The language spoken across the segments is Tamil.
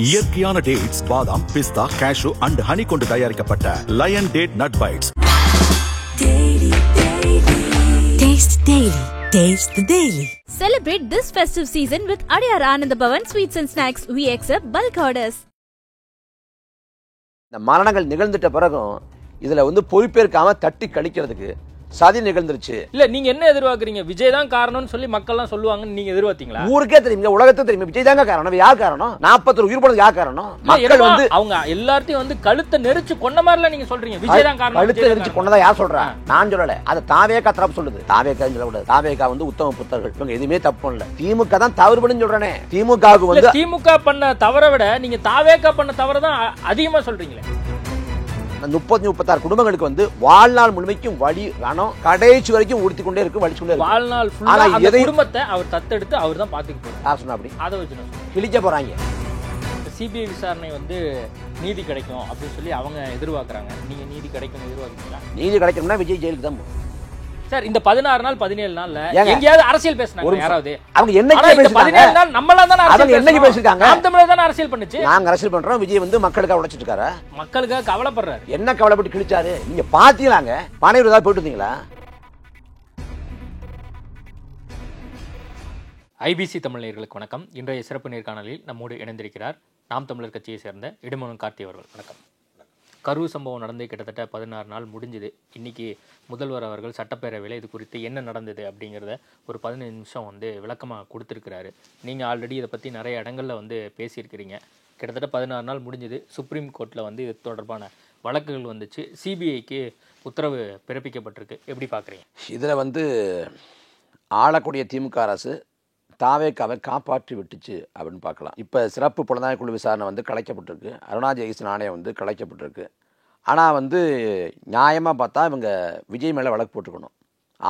இயற்கையான டேட்ஸ், பாதாம், பிஸ்தா, கேஷு அண்ட் ஹனி கொண்டு தயாரிக்கப்பட்ட lion date nut bites. Taste Daily. Taste the Daily. Celebrate this festive season with Adiyar Ananda Bhavan Sweets and Snacks. We accept bulk orders. இந்த மரணங்கள் நிகழ்ந்துட்ட பிறகும் இதுல பொறுப்பேற்காம தட்டி கழிக்கிறதுக்கு சதி நிகழ்ந்துருச்சு. இல்ல நீங்க என்ன எதிர்பார்க்கறீங்க? விஜய் தான் காரணம்னு சொல்லி மக்கள் எல்லாம் சொல்லுவாங்கன்னு நீங்க எதிர்பார்த்தீங்களா? ஊருக்கே தெரியுங்க, உலகத்துக்கு தெரியும் விஜய் தாங்க காரணம். யார் காரணம்? 40 உயிர் போனது யார் காரணம்? மக்கள் அவங்க எல்லாத்தையும் கழுத்தை நெரிச்சு கொன்ன மாதிரில நீங்க சொல்றீங்க விஜய் தான் காரணம். கழுத்தை நெரிச்சு கொன்னதா யார் சொல்றா? நான் சொல்லல, அது தாவேகா தரப்பு சொல்லுது. தாவேகா சொல்லக்கூடாது. தாவேகா உத்தம புத்தர்கள், இவங்க எதுவுமே தப்பு இல்ல. திமுக தான் தவறுபடுன்னு சொல்றேனே. திமுகவுக்கு திமுக பண்ண தவறை விட நீங்க தாவேகா பண்ண தவறை தான் அதிகமா சொல்றீங்களே. 30-36 குடும்பங்களுக்கு வாழ்நாள் முழுமைக்கும் வழி ரணம் கடைசி வரைக்கும் ஊர்த்தி கொண்டே இருக்கு, வலிச்சு கொண்டே இருக்கு. வாழ்நாள் குடும்பத்தை அவர் தத்தெடுத்து அவர் தான் பாத்துக்க போறாரு. யார் சொன்னா அப்படி? அதை வச்சு கிழிக்க போறாங்க. சிபிஐ விசாரணை நீதி கிடைக்கும் அப்படின்னு சொல்லி அவங்க எதிர்பார்க்கறாங்க. நீங்க நீதி கிடைக்கும் எதிர்பார்க்கீங்களா? நீதி கிடைக்கணும்னா விஜய் ஜெயிலுக்கு தான் போகும். சார், இந்த 16 நாள் 17 நாள்ல எங்கயாவது அரசியல் பேசினாங்க யாராவது? அவங்க என்னைக்கு பேசினாங்க? 17 நாள் நம்மள தான் அரசியல் என்னைக்கு பேசிட்டாங்க? நாம் தமிழர் தான் அரசியல் பண்ணுச்சு. நாங்க அரசியல் பண்றோம். விஜய் மக்களுக்காக உழைச்சிட்டு இருக்காரு. மக்களுக்காக கவலைப்படுறாரு. என்ன கவலைப்பட்டு கிழிச்சாரு? நீங்க பாத்தீங்களாங்க? பனையூர் ஏதாவது போயிட்டு இருந்தீங்களா? ஐபிசி தமிழ் நேயர்களுக்கு வணக்கம். இன்றைய சிறப்பு நேர்காணலில் நம்மோடு இணைந்திருக்கிறார் நாம் தமிழர் கட்சியை சேர்ந்த இடுமோகன் கார்த்தி அவர்கள். வணக்கம். கரூர் சம்பவம் நடந்து கிட்டத்தட்ட 16 நாள் முடிஞ்சுது. இன்னைக்கு முதல்வர் அவர்கள் சட்டப்பேரவையில் இது குறித்து என்ன நடந்தது அப்படிங்கிறத ஒரு 15 நிமிஷம் விளக்கமாக கொடுத்துருக்கிறாரு. நீங்கள் ஆல்ரெடி இதை பற்றி நிறைய இடங்களில் பேசியிருக்கிறீங்க. கிட்டத்தட்ட 16 நாள் முடிஞ்சுது. சுப்ரீம் கோர்ட்டில் இது தொடர்பான வழக்குகள் வந்துச்சு. சிபிஐக்கு உத்தரவு பிறப்பிக்கப்பட்டிருக்கு. எப்படி பார்க்குறீங்க? இதில் ஆளக்கூடிய திமுக அரசு தாவேக்காவை காப்பாற்றி விட்டுச்சு அப்படின்னு பார்க்கலாம். இப்போ சிறப்பு புலனாய்வு குழு விசாரணை கலைக்கப்பட்டிருக்கு. அருணா ஜெகதீசன் ஆணையம் கலைக்கப்பட்டிருக்கு. ஆனால் நியாயமாக பார்த்தா இவங்க விஜய் மேலே வழக்கு போட்டுக்கணும்,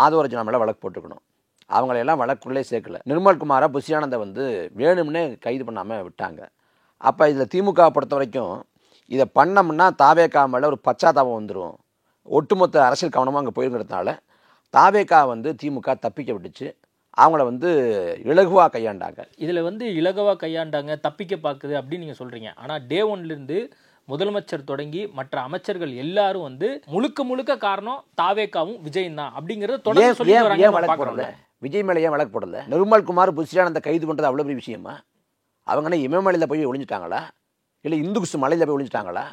ஆதவரஜனா மேலே வழக்கு போட்டுக்கணும். அவங்களையெல்லாம் வழக்குள்ளே சேர்க்கல. நிர்மல்குமாரை புஷியானந்தை வேணும்னே கைது பண்ணாமல் விட்டாங்க. அப்போ இதில் திமுக பொறுத்த வரைக்கும் இதை பண்ணோம்னா தாவேக்கா மேலே ஒரு பச்சாத்தாபம் வந்துடும். ஒட்டுமொத்த அரசியல் கவனமாக அங்கே போயிருக்கிறதுனால தாவேக்கா திமுக தப்பிக்க விட்டுச்சு. அவங்கள இலகுவாக கையாண்டாங்க. இதில் இலகுவாக கையாண்டாங்க, தப்பிக்க பார்க்குது அப்படின்னு நீங்கள் சொல்கிறீங்க. ஆனால் டே ஒன்லேருந்து முதலமைச்சர் தொடங்கி மற்ற அமைச்சர்கள் எல்லாரும் முழுக்க காரணம் தாவேக்காவும் விஜயும் தான் அப்படிங்கிறத தொடர்ந்து சொல்லி வராங்க. விஜய் மேலே ஏன் வழக்கு போடல? நிர்மல்குமார் புஷியானந்த கைது பண்ணுறது அவ்வளோ பெரிய விஷயமா? அவங்க இமயமலையில் போய் ஒழிஞ்சிட்டாங்களா? இல்லை இந்துகுசு மலையில் போய் ஒழிஞ்சிட்டாங்களா?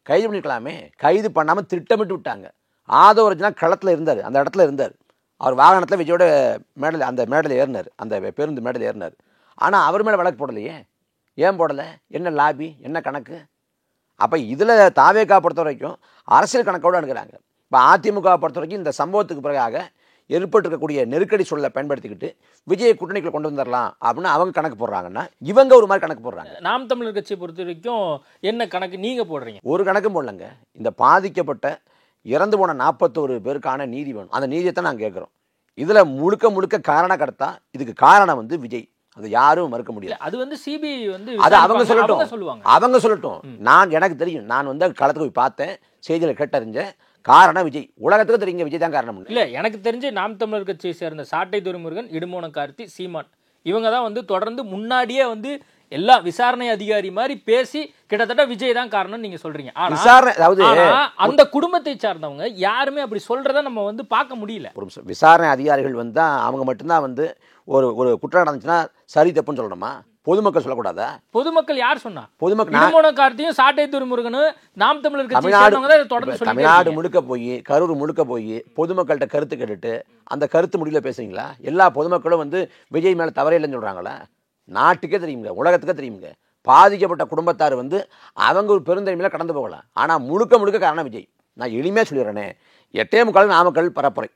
கைது பண்ணிக்கலாமே. கைது பண்ணாமல் திட்டமிட்டு விட்டாங்க. ஆதவரஜனா களத்தில் இருந்தார், அந்த இடத்துல இருந்தார். அவர் வாகனத்தில் விஜயோட மேடல் அந்த மேடல் ஏறினார், அந்த பேருந்து மேடல் ஏறினார். ஆனால் அவர் மேலே வழக்கு போடலையே. ஏன் போடலை? என்ன லாபி, என்ன கணக்கு? அப்போ இதில் தாவேக்கா பொறுத்த வரைக்கும் அரசியல் கணக்கோடு அனுக்கிறாங்க. இப்போ அதிமுக பொறுத்த வரைக்கும் இந்த சம்பவத்துக்கு பிறகாக ஏற்பட்டிருக்கக்கூடிய நெருக்கடி சூழலை பயன்படுத்திக்கிட்டு விஜயை கூட்டணிக்குள்ள கொண்டு வந்துடலாம் அப்படின்னு அவங்க கணக்கு போடுறாங்கன்னா இவங்க ஒரு மாதிரி கணக்கு போடுறாங்க. நாம் தமிழர் கட்சியை பொறுத்த வரைக்கும் என்ன கணக்கு நீங்கள் போடுறீங்க? ஒரு கணக்கும் போடலங்க. இந்த பாதிக்கப்பட்ட இறந்து போன 41 பேருக்கான நீதி வேணும். அந்த நீதியத்தை நான் கேட்குறோம். இதில் முழுக்க காரணக்கர்த்தா இதுக்கு காரணம் விஜய். அது யாரும் மறுக்க முடியல. அது சிபிஐ அது அவங்க சொல்லட்டும், அவங்க சொல்லட்டும். எனக்கு தெரியும். நான் களத்துக்கு போய் பார்த்தேன், செய்திகளை கேட்டறிஞ்சேன். காரணம் விஜய். உலகத்துக்கு தெரியுங்க விஜய் தான் காரணம். இல்லை, எனக்கு தெரிஞ்சு நாம் தமிழர் கட்சியை சேர்ந்த சாட்டை துரைமுருகன், இடுமோகன் கார்த்தி, சீமான் இவங்க தான் தொடர்ந்து முன்னாடியே எல்லா விசாரணை அதிகாரி மாதிரி பேசி கிட்டத்தட்ட விஜய் தான் காரணம் நீங்க சொல்றீங்க. அந்த குடும்பத்தை சார்ந்தவங்க யாருமே அப்படி சொல்றத நம்ம பார்க்க முடியல. விசாரணை அதிகாரிகள் அவங்க மட்டும்தான் ஒரு குற்றம் நடந்துச்சுன்னா சரி தப்புன்னு சொல்லணுமா? பொதுமக்கள் சொல்லக்கூடாதா? பொதுமக்கள் யார் சொன்னா? பொதுமக்கள் கார்த்தியும் சாட்டை துரைமுருகனும் நாம் தமிழர் தமிழ்நாடு முழுக்க போய் கரூர் முழுக்க போய் பொதுமக்கள்கிட்ட கருத்து கேட்டுட்டு அந்த கருத்து முடியல பேசுறீங்களா? எல்லா பொதுமக்களும் விஜய் மேல தவறே இல்லைன்னு சொல்றாங்களா? நாட்டுக்கே தெரியுங்க, உலகத்துக்கே தெரியுங்க. பாதிக்கப்பட்ட குடும்பத்தார் அவங்க ஒரு பெருந்தன்மையில கடந்து போகலாம். ஆனால் முழுக்க காரணம் விஜய். நான் எளிமையாக சொல்லிடுறேனே. 8:45 நாமக்கல் பரப்புரை.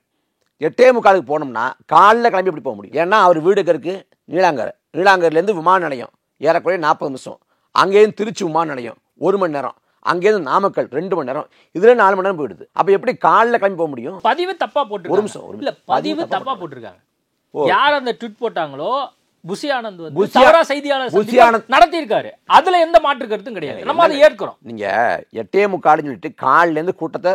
8:45 போனோம்னா காலையில் கிளம்பி எப்படி போக முடியும்? ஏன்னா அவர் வீடு இருக்கு நீலாங்கரிலேருந்து விமான நிலையம் ஏறக்குறைய 40 நிமிஷம். அங்கேருந்து திருச்சி விமான நிலையம் 1 மணி நேரம். அங்கேருந்து நாமக்கல் 2 மணி நேரம். இதுல 4 மணி நேரம் போயிடுது. அப்போ எப்படி காலையில் கிளம்பி போக முடியும்? பதிவு தப்பா போட்டு ஒரு நிமிஷம் இல்ல, பதிவு தப்பா போட்டிருக்காங்க. யார் அந்த ட்வீட் போட்டாங்களோ புஷியானந்த் செய்தியாளர் நடத்தி இருக்காரு. அதுல எந்த மாற்று கருத்தும் கிடையாது. நம்ம அதை ஏற்கிறோம். நீங்க 8:45 சொல்லிட்டு காலையில இருந்து கூட்டத்தை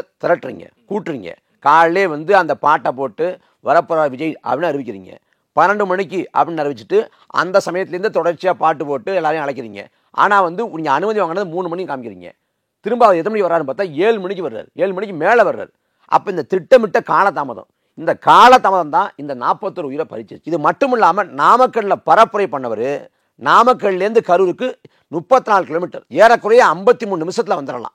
கூட்டுறீங்க. காலையிலே அந்த பாட்டை போட்டு வரப்போற விஜய் அப்படின்னு அறிவிக்கிறீங்க. 12 மணிக்கு அப்படின்னு அறிவிச்சுட்டு அந்த சமயத்திலேருந்து தொடர்ச்சியா பாட்டு போட்டு எல்லாரையும் அழைக்கிறீங்க. ஆனால் வந்து நீங்கள் அனுமதி வாங்கினது 3 மணிக்கு காமிக்கிறீங்க. திரும்ப அவர் எத்தனை மணிக்கு வர்றாருன்னு பார்த்தா 7 மணிக்கு வர்றாரு, 7 மணிக்கு மேலே வர்றாரு. அப்போ இந்த திட்டமிட்ட காலதாமதம், இந்த காலதாமதம் தான் இந்த 41 உயிரை பறிச்சிருச்சு. இது மட்டும் இல்லாமல் நாமக்கல்லில் பரப்புரை பண்ணவர் நாமக்கல்லேருந்து கரூருக்கு 34 கிலோமீட்டர், ஏறக்குறைய 53 நிமிஷத்தில் வந்துடலாம்.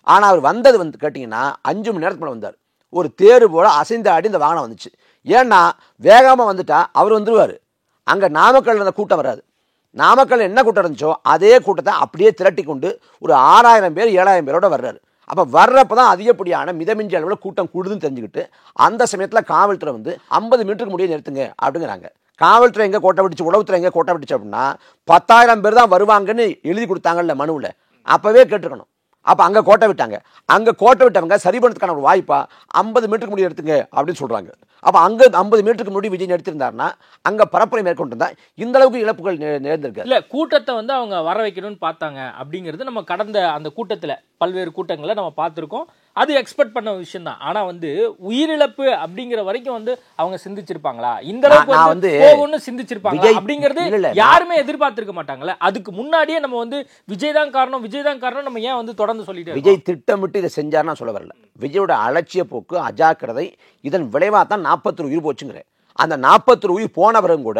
ஆனால் அவர் வந்தது வந்து கேட்டிங்கன்னா 5 மணி நேரத்துக்கு மேலே வந்தார். ஒரு தேர் போல் அசைந்து ஆடி இந்த வாகனம் வந்துச்சு. ஏன்னா வேகமாக வந்துட்டா அவர் வந்துடுவார். அங்கே நாமக்கல்லில் இருந்த கூட்டம் வராது. நாமக்கல் என்ன கூட்டம் இருந்துச்சோ அதே கூட்டத்தை அப்படியே திரட்டி கொண்டு ஒரு 6000 பேர் 7000 பேரோட வர்றாரு. அப்போ வர்றப்ப தான் அதிகப்படியான மிதமிஞ்சி அளவில் கூட்டம் கூடுதுன்னு தெரிஞ்சுக்கிட்டு அந்த சமயத்தில் காவல்துறை வந்து 50 மீட்டருக்கு முடிய நிறுத்துங்க அப்படிங்கிறாங்க. காவல்துறை எங்கே கோட்டை விட்டுச்சு, உளவுத்துறை எங்கே கோட்டை விட்டுச்சு அப்படின்னா 10,000 பேர் தான் வருவாங்கன்னு எழுதி கொடுத்தாங்கல்ல மனுவில், அப்போவே கேட்டுருக்கணும். அப்போ அங்கே கோட்டை விட்டாங்க. அங்கே கோட்டை விட்டவங்க சரி பண்ணுறதுக்கான ஒரு வாய்ப்பா 50 மீட்டருக்கு முடிய எடுத்துங்க அப்படின்னு சொல்கிறாங்க. அப்போ அங்கே 50 மீட்டருக்கு முன்னாடி விஜய் எடுத்திருந்தாருன்னா அங்கே பரப்புரை மேற்கொண்டிருந்தா இந்த அளவுக்கு இழப்புகள் நேர்ந்திருக்கு. இல்லை, கூட்டத்தை வந்து அவங்க வர வைக்கணும்னு பார்த்தாங்க அப்படிங்கிறது நம்ம கடந்த அந்த கூட்டத்தில் பல்வேறு கூட்டங்களை நம்ம பார்த்துருக்கோம். அது எக்ஸ்பெக்ட் பண்ண விஷயம் தான். ஆனா வந்து உயிரிழப்பு அப்படிங்கிற வரைக்கும் வந்து அவங்க சிந்திச்சிருப்பாங்களா, இந்த அளவுக்கு வந்து போகும்னு சிந்திச்சிருப்பாங்களா அப்படிங்கிறது யாருமே எதிர்பார்த்திருக்க மாட்டாங்களே. அதுக்கு முன்னாடியே நம்ம வந்து விஜய் தான் காரணம், விஜய் தான் காரணம் நம்ம ஏன் வந்து தொடர்ந்து சொல்லிட்டு விஜய் திட்டமிட்டு இதை செஞ்சாருன்னா சொல்ல வரல. விஜயோட அலட்சிய போக்கு, அஜாக்கிரதை, இதன் விளைவாக தான் 41 உயிர் போச்சுங்கிற. அந்த 41 உயிர் போனவரும் கூட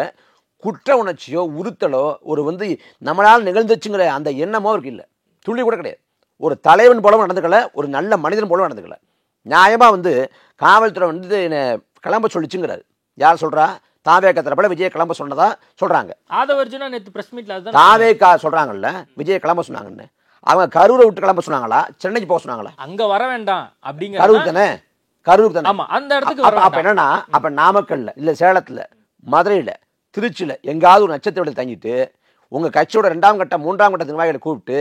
குற்ற உணர்ச்சியோ உறுத்தலோ ஒரு வந்து நம்மளால் நிகழ்ந்துச்சுங்கிற அந்த எண்ணமோ இருக்கு இல்லை, துள்ளி கூட கிடையாது. ஒரு தலைவன் போலவும் நடந்துக்கல, ஒரு நல்ல மனிதன் போலவும் நடந்துக்கல. நியாயமாக வந்து காவல்துறை வந்து என்னை கிளம்ப சொல்லிச்சுங்கிறாரு. யார் சொல்கிறா? தாவேக்கா தரப்புல விஜய் கிளம்ப சொன்னதா சொல்கிறாங்க. ஆதவர்ஜுனா நேற்று பிரஸ் மீட்ல தாவேக்கா சொல்கிறாங்கல்ல விஜய் கிளம்ப சொன்னாங்கன்னு. அவங்க கரூரை விட்டு கிளம்ப சொன்னாங்களா, சென்னைக்கு போக சொன்னாங்களா? அங்க வர வேண்டாம் அப்படிங்கிற கரூர் தானே, கரூர் தானே. ஆமா, அந்த இடத்துக்கு அப்ப என்னன்னா, அப்ப நாமக்கல்ல இல்ல சேலத்துல மதுரையில திருச்சியில எங்காவது ஒரு நட்சத்திரத்தில் தங்கிட்டு உங்க கட்சியோட 2ஆம் கட்ட 3ஆம் கட்ட நிர்வாகிகளை கூப்பிட்டு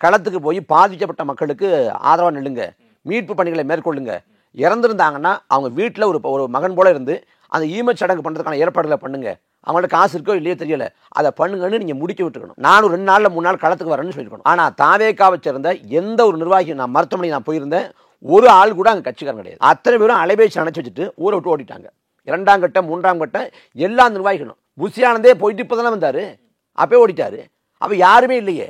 களத்துக்கு போய் பாதிக்கப்பட்ட மக்களுக்கு ஆதரவாக நில்லுங்க, மீட்பு பணிகளை மேற்கொள்ளுங்க. இறந்துருந்தாங்கன்னா அவங்க வீட்டில் ஒரு மகன் போல இருந்து அந்த ஈமச் சடங்கு பண்ணுறதுக்கான ஏற்பாடுகளை பண்ணுங்க. அவங்கள்ட்ட காசு இருக்கோ இல்லையோ தெரியல, அதை பண்ணுங்கன்னு நீங்கள் முடிக்க விட்டுக்கணும். நானும் 2 நாளில் 3 நாள் களத்துக்கு வரேன்னு சொல்லியிருக்கணும். ஆனால் தாவேக்காவை சேர்ந்த எந்த ஒரு நிர்வாகி, நான் மருத்துவமனை நான் போயிருந்தேன், ஒரு ஆள் கூட அங்கே கட்சிக்காரன் கிடையாது. அத்தனை பேரும் அலைபேசி அணைச்சி வச்சுட்டு ஊரை விட்டு ஓடிட்டாங்க. 2ஆம் கட்ட 3ஆம் கட்ட எல்லா நிர்வாகிகளும். புஷியானந்தே போயிட்டு இப்போ தானே வந்தார், அப்பே ஓடிட்டாரு. அப்போ யாருமே இல்லையே.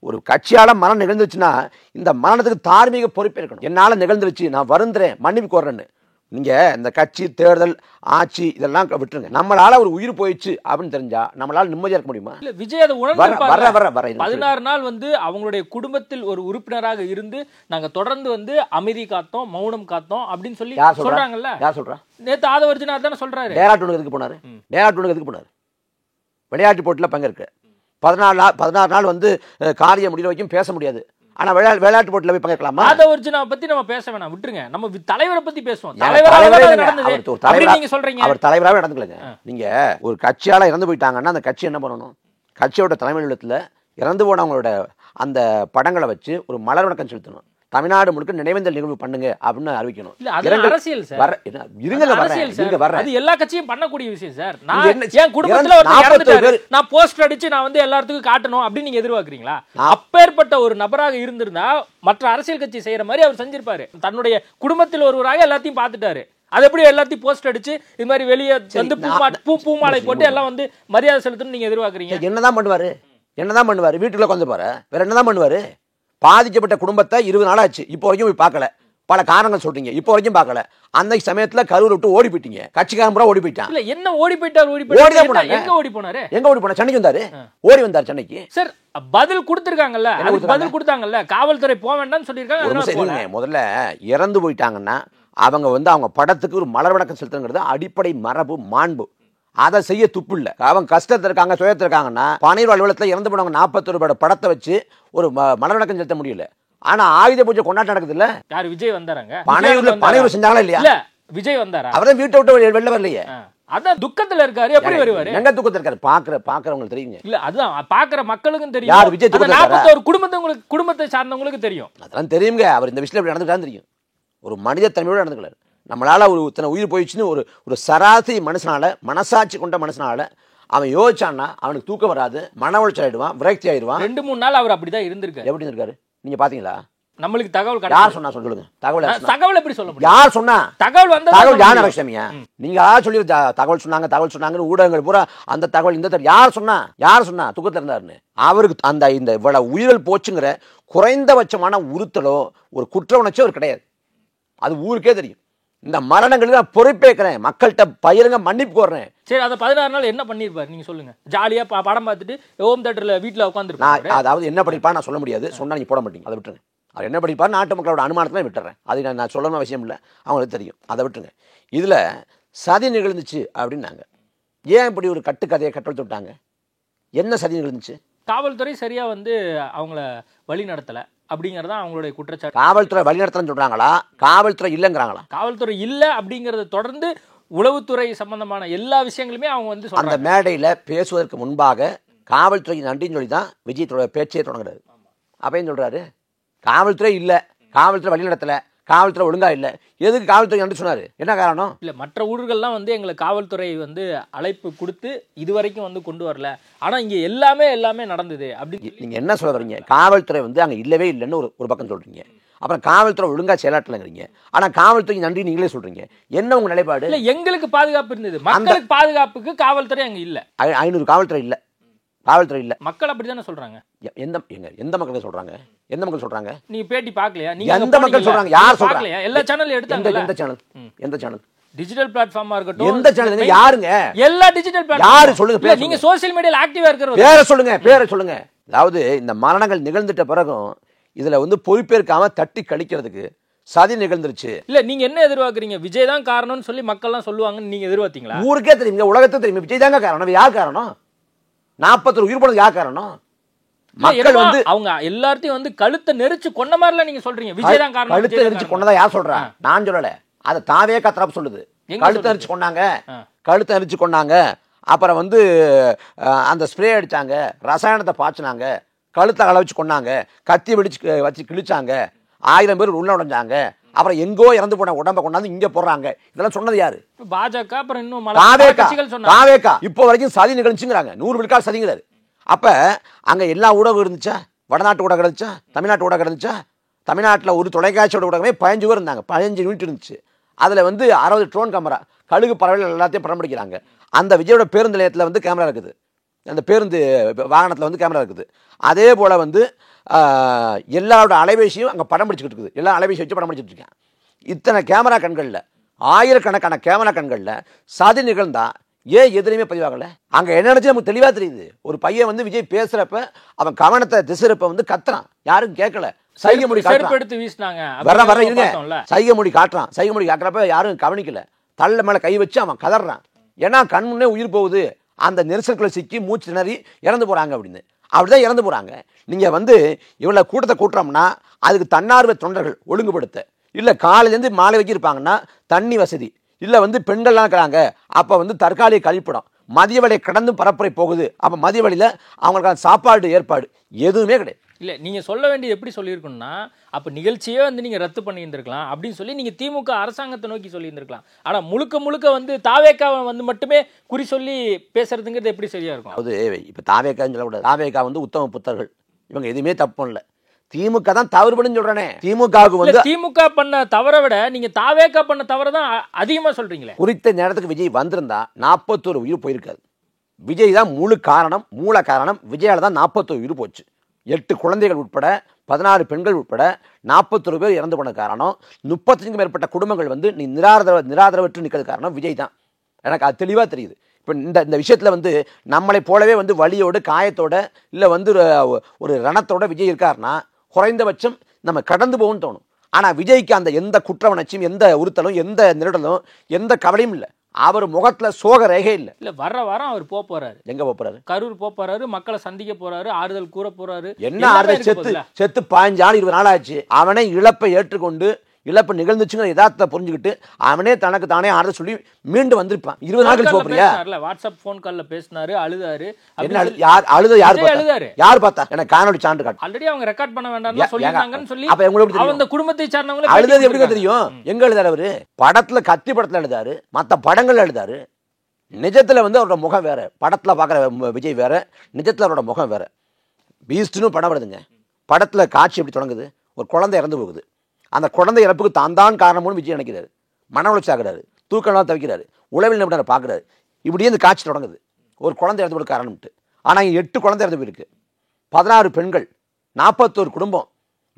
ஒரு கட்சியால் மரணம் நிகழ்ந்துச்சுன்னா இந்த மரணத்துக்கு தார்மீக பொறுப்பேற்கணும். என்னால் நிகழ்ந்துருச்சு, நான் வருந்துறேன், மன்னிப்பு கோர்றேன்னு. நீங்கள் இந்த கட்சி, தேர்தல், ஆட்சி இதெல்லாம் விட்டுருங்க. நம்மளால ஒரு உயிர் போயிடுச்சு அப்படின்னு தெரிஞ்சா நம்மளால நிம்மதியாக இருக்க முடியுமா? இல்ல, விஜய் அதை உணர்ந்து 16 நாள் வந்து அவங்களுடைய குடும்பத்தில் ஒரு உறுப்பினராக இருந்து நாங்க தொடர்ந்து வந்து அமைதி காத்தோம், மௌனம் காத்தோம் அப்படின்னு சொல்லி சொல்றாங்கல்ல. யார் சொல்றா? நேத்து ஆதவர்ஜுனா தானே சொல்றாரு. டேராட்டூனுக்கு எதுக்கு போனாரு? டேராட்டூனுக்கு எதுக்கு போனாரு? விளையாட்டு போட்டியில் பங்கேற்க 16 நாள் வந்து காரியம் முடிவு வரைக்கும் பேச முடியாது. ஆனா விளையாட்டு போட்டியில் போய் பங்கேற்கலாமா? ஆதவர்ஜுனா பத்தி நம்ம பேச வேணாம், விட்டுருங்க. நம்ம தலைவரை பத்தி பேசுவோம். அவர் தலைவராகவே நடந்துக்கலங்க. நீங்க ஒரு கட்சியால இறந்து போயிட்டாங்கன்னா அந்த கட்சி என்ன பண்ணணும்? கட்சியோட தலைமை நிலையத்தில் இறந்து போனவங்களோட அந்த படங்களை வச்சு ஒரு மலர் வணக்கம் செலுத்தணும். தமிழ்நாடு முழுக்க நினைவேந்தல் நிகழ்வு பண்ணுங்க அப்படின்னு அறிவிக்கணும். அரசியல் சார், அது எல்லா கட்சியும் பண்ணக்கூடிய விஷயம் சார். நான் என் குடும்பத்துல நான் போஸ்டர் அடிச்சு நான் வந்து எல்லாத்துக்கும் காட்டணும் அப்படின்னு நீங்க எதிர்பார்க்கறீங்களா? அப்பேற்பட்ட ஒரு நபராக இருந்திருந்தா மற்ற அரசியல் கட்சி செய்யற மாதிரி அவர் செஞ்சிருப்பாரு. தன்னுடைய குடும்பத்தில் ஒருவராக எல்லாத்தையும் பார்த்துட்டாரு. அது எப்படி எல்லாத்தையும் போஸ்டர் அடிச்சு இது மாதிரி வெளியே வந்து பூமாலை போட்டு எல்லாம் வந்து மரியாதை செலுத்தணும் நீங்க எதிர்பார்க்கறீங்க? என்னதான் பண்ணுவாரு? வீட்டுக்குள்ள உட்காந்து போற வேற என்னதான் பண்ணுவாரு? பாதிக்கப்பட்ட குடும்பத்தை 20 நாள் ஆச்சு, இப்போ வரைக்கும் போய் பார்க்கல. பல காரணங்கள் சொல்றீங்க, இப்போ வரைக்கும் பார்க்கல. அந்த சமயத்துல கரூர் விட்டு ஓடி போயிட்டீங்க. கட்சிக்காரன் பூரா ஓடி போயிட்டான். இல்ல, என்ன ஓடி போயிட்டாரு? எங்க ஓடி போனாரு? சென்னைக்கு வந்தாரு, ஓடி வந்தாரு சென்னைக்கு. சார், பதில் கொடுத்திருக்காங்கல்ல, பதில் கொடுத்தாங்கல்ல, காவல்துறை போக வேண்டாம்னு சொல்லியிருக்காங்க. முதல்ல இறந்து போயிட்டாங்கன்னா அவங்க வந்து அவங்க படத்துக்கு ஒரு மலர் வணக்கம் செலுத்துங்கிறது அடிப்படை மரபு, மாண்பு. அதை செய்ய துப்பு இல்லை. அவங்க கஷ்டத்தில் இருக்காங்க, சுயத்தில் இருக்காங்கன்னா பனையூர் அலுவலகத்தில் இறந்து போனவங்க 41 பேரோட படத்தை வச்சு ஒரு மலர் வணக்கம் செலுத்த முடியல. ஆனா ஆயுத பூஜை கொண்டாட்டம் நடக்குது இல்ல? யார் விஜய் வந்தாராங்க? பனையூர் செஞ்சாங்களா இல்லையா? இல்ல, விஜய் வந்தாரா? அவரை வீட்டை விட்டு வெளில வரலையே. அதான் துக்கத்துல இருக்காரு. எப்படி வருவாரு? எங்க துக்கத்துல இருக்காரு? பாக்குறவங்களுக்கு தெரியுங்க. இல்ல, அதுதான் பாக்குற மக்களுக்கும் தெரியும். யார் விஜய் துக்கத்துல? ஒரு குடும்பத்தை சார்ந்தவங்களுக்கு தெரியும். அதெல்லாம் தெரியுங்க. அவர் இந்த விஷயத்துல எப்படி நடந்துட்டான்னு தெரியும். ஒரு மனித தன்மையோட நடந்துக்கல. நம்மளால ஒரு இத்தனை உயிர் போயிடுச்சுன்னு ஒரு சராசரி மனுஷனால, மனசாட்சி கொண்ட மனுஷனால அவன் யோசிச்சான்னா அவனுக்கு தூக்கம் வராது, மன உளைச்சல் ஆயிடுவான், விரக்தி ஆயிடுவான். 2-3 நாள் அவர் அப்படிதான் இருந்திருக்காரு. எப்படி இருந்திருக்காரு? நீங்க பாத்தீங்களா? நம்மளுக்கு தகவல் யார் கிடையாது. சொன்னா சொல்லுங்க? தகவல் யார் சொன்னா? தகவல் எப்படி சொல்ல முடியும்? யார் சொன்னா? தகவல் வந்தா தகவல் யார் ரகசியமியா? நீங்க யார் சொல்லி தகவல் சொன்னாங்கன்னு ஊடகங்கள் பூரா அந்த தகவல் இந்த யார் சொன்னா? யார் சொன்னா துக்கத்துல இருந்தாருன்னு? அவருக்கு அந்த இந்த இவ்வளவு உயிர்கள் போச்சுங்கிற குறைந்தபட்சமான உறுத்தலோ ஒரு குற்ற உணர்ச்சியோ அவர் கிடையாது. அது ஊருக்கே தெரியும். இந்த மரணங்களுக்கு நான் பொறுப்பேற்கிறேன், மக்கள்கிட்ட பயிருங்க மன்னிப்பு கோர்றேன். சரி, அதை 16 நாள் என்ன பண்ணிருப்பாரு நீங்க சொல்லுங்க. ஜாலியா படம் பார்த்துட்டு ஹோம் தியேட்டர்ல வீட்டுல உட்காந்துருப்பாரு. நான் அதாவது என்ன பண்ணிருப்பா நான் சொல்ல முடியாது, சொன்னா நீங்க போட மாட்டீங்க, அதை விட்டுருங்க. அவர் என்ன பண்ணிருப்பாரு நாட்டு மக்களோட அனுமானத்தை விட்டுறேன். அது நான் சொல்லணும் அவசியம் இல்லை, அவங்களுக்கு தெரியும், அதை விட்டுருங்க. இதுல சதி நிகழ்ந்துச்சு அப்படின்னாங்க. ஏன் இப்படி ஒரு கட்டுக்கதையை கட்டெழுத்து விட்டாங்க? என்ன சதி நிகழ்ந்துச்சு? காவல்துறை சரியா வந்து அவங்கள வழி நடத்தல அப்படிங்கறத அவங்களுடைய குற்றச்சாட்டு. காவல்துறை வழிநடத்தலன்னு சொல்றாங்களா, காவல்துறை இல்லைங்கிறாங்களா? காவல்துறை இல்ல அப்படிங்கறத தொடர்ந்து உளவுத்துறை சம்பந்தமான எல்லா விஷயங்களுமே அவங்க வந்து அந்த சொல்றாங்க. மேடையில பேசுவதற்கு முன்பாக காவல்துறை நன்றின்னு சொல்லி தான் விஜய் பேச்சே தொடங்குறாரு. அப்பயும் சொல்றாரு காவல்துறை இல்ல, காவல்துறை வழி நடத்தல, காவல்துறை ஒழுங்கா இல்ல. எதுக்கு காவல்துறை நன்றி சொன்னாரு? என்ன காரணம்? இல்ல, மற்ற ஊர்கள்லாம் வந்து எங்களை காவல்துறை வந்து அழைப்பு கொடுத்து இதுவரைக்கும் வந்து கொண்டு வரல, ஆனா இங்க எல்லாமே நடந்தது அப்படின்னு நீங்க என்ன சொல்ல வரீங்க? காவல்துறை வந்து அங்க இல்லவே இல்லைன்னு ஒரு பக்கம் சொல்றீங்க. அப்புறம் காவல்துறை ஒழுங்கா செயலாற்றலங்கிறீங்க. ஆனா காவல்துறை நன்றி நீங்களே சொல்றீங்க. என்ன உங்க நிலைப்பாடு? இல்ல, எங்களுக்கு பாதுகாப்பு இருந்தது, மக்களுக்கு பாதுகாப்புக்கு காவல்துறை அங்க இல்ல. 500 காவல்துறை இல்ல, காவல்துறை இல்ல. மக்கள் அப்படித்தானே சொல்றாங்க. எந்த மக்கள் சொல்றாங்க? எந்த மக்கள் சொல்றாங்க? நீங்க பேட்டி பார்க்கலையா? எந்த மக்கள் சொல்றாங்க? யார் சொல்றாங்க? எல்லா சேனல்ல எடுத்தாங்க. எந்த சேனல்? டிஜிட்டல் பிளாட்ஃபார்மா இருக்கட்டும். எந்த சேனல்? யாருங்க? எல்லா டிஜிட்டல் பிளாட்ஃபார்ம். யாரு சொல்லுங்க? நீங்க சோசியல் மீடியால ஆக்டிவா இருக்கிறவங்க பேரை சொல்லுங்க, பேரை சொல்லுங்க. அதாவது இந்த மரணங்கள் நிகழ்ந்துட்ட பிறகும் இதுல வந்து பொறுப்பேற்காம தட்டி கழிக்கிறதுக்கு சதி நிகழ்ந்துருச்சு. இல்ல, நீங்க என்ன எதிர்பார்க்கறீங்க? விஜய் தான் காரணம்னு சொல்லி மக்கள் எல்லாம் சொல்லுவாங்கன்னு நீங்க எதிர்பார்த்தீங்களா? ஊருக்கே தெரியும், உலகத்துக்கு தெரியும் விஜய் தாங்க காரணம். யார் காரணம்? 40 உயிர் போனது யார் காரணம்? மக்கள் வந்து அவங்க எல்லாத்தையும் வந்து கழுத்தை நெரிச்சு கொன்ன மாதிரில நீங்க சொல்றீங்க விஜய் தான் காரணம். கழுத்தை நெரிச்சு கொன்னதா யார் சொல்றா? நான் சொல்லல, அதை தாவே கத்தரப்பு சொல்லுது. கழுத்தை நெரிச்சு கொண்டாங்க, கழுத்தை நெரிச்சு கொண்டாங்க. அப்புறம் வந்து அந்த ஸ்ப்ரே அடிச்சாங்க, ரசாயனத்தை பாய்ச்சினாங்க, கழுத்தை அளவச்சு கொண்டாங்க, கத்தி வச்சு கிழிச்சாங்க, 1000 பேர் உள்ள உடைஞ்சாங்க. அப்புறம் எங்கோ இறந்து போன உடம்ப கொண்டாந்து இங்க போடுறாங்க. இதெல்லாம் சொன்னது யாரு? பாஜக. அப்புறம் இன்னும் கட்சிகள் சொன்னாங்க. இப்போ வரைக்கும் சதி நிகழ்ச்சிங்கிறாங்க, 100 விழுக்காடு சதிங்கிறாரு. அப்ப அங்க எல்லா ஊடகம் இருந்துச்சா? வடநாட்டு ஊடகம் இருந்துச்சா? தமிழ்நாட்டு ஊடகம் இருந்துச்சா? தமிழ்நாட்டில் ஒரு தொலைக்காட்சியோட ஊடகமே 15 பேர் இருந்தாங்க, 15 யூனிட் இருந்துச்சு. அதுல வந்து 60 ட்ரோன் கேமரா, கழுகு பறவைகள் எல்லாத்தையும் படம் பிடிக்கிறாங்க. அந்த விஜயோட பேருந்து நிலையத்தில் வந்து கேமரா இருக்குது, அந்த பேருந்து வாகனத்தில் வந்து கேமரா இருக்குது. அதே போல் வந்து எல்லாரோட அலைபேசியும் அங்கே படம் பிடிச்சிக்கிட்டு இருக்குது, எல்லா அலைபேசி வச்சு படம் பிடிச்சிட்டு இருக்கேன். இத்தனை கேமரா கண்களில், ஆயிரக்கணக்கான கேமரா கண்களில் சதி நிகழ்ந்தா ஏன் எதுலையுமே பதிவாகலை? அங்கே என்ன நினச்சி நமக்கு தெளிவாக தெரியுது. ஒரு பையன் வந்து விஜய் பேசுகிறப்ப அவன் கவனத்தை திசைறப்ப வந்து கத்துறான், யாரும் கேட்கல. சைகை மொழி காட்டுறான், வீசினாங்க வர இருங்க, சைகை மொழி காட்டுறான். சைகை மொழி காட்டுறப்ப யாரும் கவனிக்கல. தள்ள மேலே கை வச்சு அவன் கதறான். ஏன்னா கண் முன்னே உயிர் போகுது, அந்த நெரிசல்களை சிக்கி மூச்சு திணறி இறந்து போகிறாங்க அப்படின்னு. அப்படிதான் இறந்து போகிறாங்க. நீங்கள் வந்து இவ்வளோ கூட்டத்தை கூட்டுறோம்னா அதுக்கு தன்னார்வ தொண்டர்கள் ஒழுங்குபடுத்த, இல்லை காலையிலேருந்து மாலை வரைக்கும் இருப்பாங்கன்னா தண்ணி வசதி, இல்லை வந்து பெண்கள்லாம் இருக்கிறாங்க, அப்போ வந்து தற்காலிக கழிப்பிடம், மதிய வேலை கடந்து பரப்புரை போகுது, அப்போ மதிய வேலையில் அவங்களுக்கான சாப்பாடு ஏற்பாடு எதுவுமே கிடையாது. இல்லை, நீங்கள் சொல்ல வேண்டியது எப்படி சொல்லியிருக்கணும்னா, அப்போ நிகழ்ச்சியே வந்து நீங்கள் ரத்து பண்ணியிருந்திருக்கலாம் அப்படின்னு சொல்லி நீங்கள் திமுக அரசாங்கத்தை நோக்கி சொல்லியிருந்திருக்கலாம். ஆனால் முழுக்க வந்து தாவேக்காவை வந்து மட்டுமே குறி சொல்லி பேசுறதுங்கிறது எப்படி சரியா இருக்கும்? அது இப்போ தாவேக்கான்னு சொல்லக்கூடாது. தாவேக்கா வந்து உத்தம புத்தர்கள், இவங்க எதுவுமே தப்பு இல்லை. திமுக தான் தவறு பண்ணு சொல்றேனே. திமுகவுக்கு வந்து திமுக பண்ண தவறை விட நீங்க தாவேக்கா பண்ண தவறை தான் அதிகமா சொல்றீங்களே. குறித்த நேரத்துக்கு விஜய் வந்திருந்தா 41 உயிர் போயிருக்காது. விஜய் தான் மூல காரணம். விஜயால தான் 41 உயிர் போச்சு. 8 குழந்தைகள் உட்பட 16 பெண்கள் உட்பட 41 பேர் இறந்து போன காரணம். 35க்கும் மேற்பட்ட குடும்பங்கள் வந்து நீ நிராதரவற்று நிற்கிறது காரணம் விஜய் தான். எனக்கு அது தெளிவாக தெரியுது. இப்போ இந்த விஷயத்தில் வந்து நம்மளை போலவே வந்து வலியோடு காயத்தோட இல்லை வந்து ஒரு ரணத்தோட விஜய் இருக்காருன்னா குறைந்தபட்சம் நம்ம கடந்து போகும்னு தோணும். ஆனால் விஜய்க்கு அந்த எந்த குற்ற உணர்ச்சியும், எந்த உறுத்தலும், எந்த நெருடலும், எந்த கவலையும் இல்லை. அவர் முகத்துல சோக ரேகை இல்லை. இல்ல வர்ற வாரம் அவர் போறாரு. எங்க போறாரு? கரூர் போறாரு, மக்களை சந்திக்க போறாரு, ஆறுதல் கூற போறாரு. என்ன ஆறுதல்? செத்து 15 நாள் 20 நாள் ஆச்சு. அவனை இழப்பை ஏற்றுக்கொண்டு, இழப்பு நிகழ்ந்துச்சுங்கிற யதார்த்தத்தை புரிஞ்சுக்கிட்டு அவனே தனக்கு தானே ஆறுதல் சொல்லி மீண்டு வந்திருப்பான். 20 நாள் கழிச்சு போறியா? வாட்ஸ்அப் போன் கால்ல பேசினாரு, அழுதாரு. யார் பார்த்தா? எனக்கு காணொலி சான்று காட்டு. ஆல்ரெடி அவங்க ரெக்கார்ட் பண்ண வேண்டாம்னு சொல்லிருக்காங்கன்னு சொல்லி அப்ப உங்களுக்கு அந்த குடும்பத்தை சார்ந்தவங்க அழுதது எப்படி தெரியும்? எங்க எழுதாரு அவரு? படத்துல, கத்தி படத்துல எழுதாரு, மத்த படங்கள்ல எழுதாரு. நிஜத்துல வந்து அவரோட முகம் வேற. படத்துல பாக்குற விஜய் வேற, நிஜத்துல அவரோட முகம் வேற. பீஸ்ட்னு படம் வருதுங்க. படத்துல காட்சி எப்படி தொடங்குது? ஒரு குழந்தை இறந்து போகுது. அந்த குழந்தை இறப்புக்கு தான் காரணம்னு விஜய் நினைக்கிறாரு. மன உளைச்சி ஆகிறாரு, தூக்கலாம் தவிக்கிறாரு, உளவில் நிபுணரை பார்க்குறாரு. இப்படியே இந்த காட்சி தொடங்குது. ஒரு குழந்தை இறந்து போட காரணம்ட்டு. ஆனால் இங்கே 8 குழந்தை இறந்து போயிருக்கு, 16 பெண்கள், 41 குடும்பம்.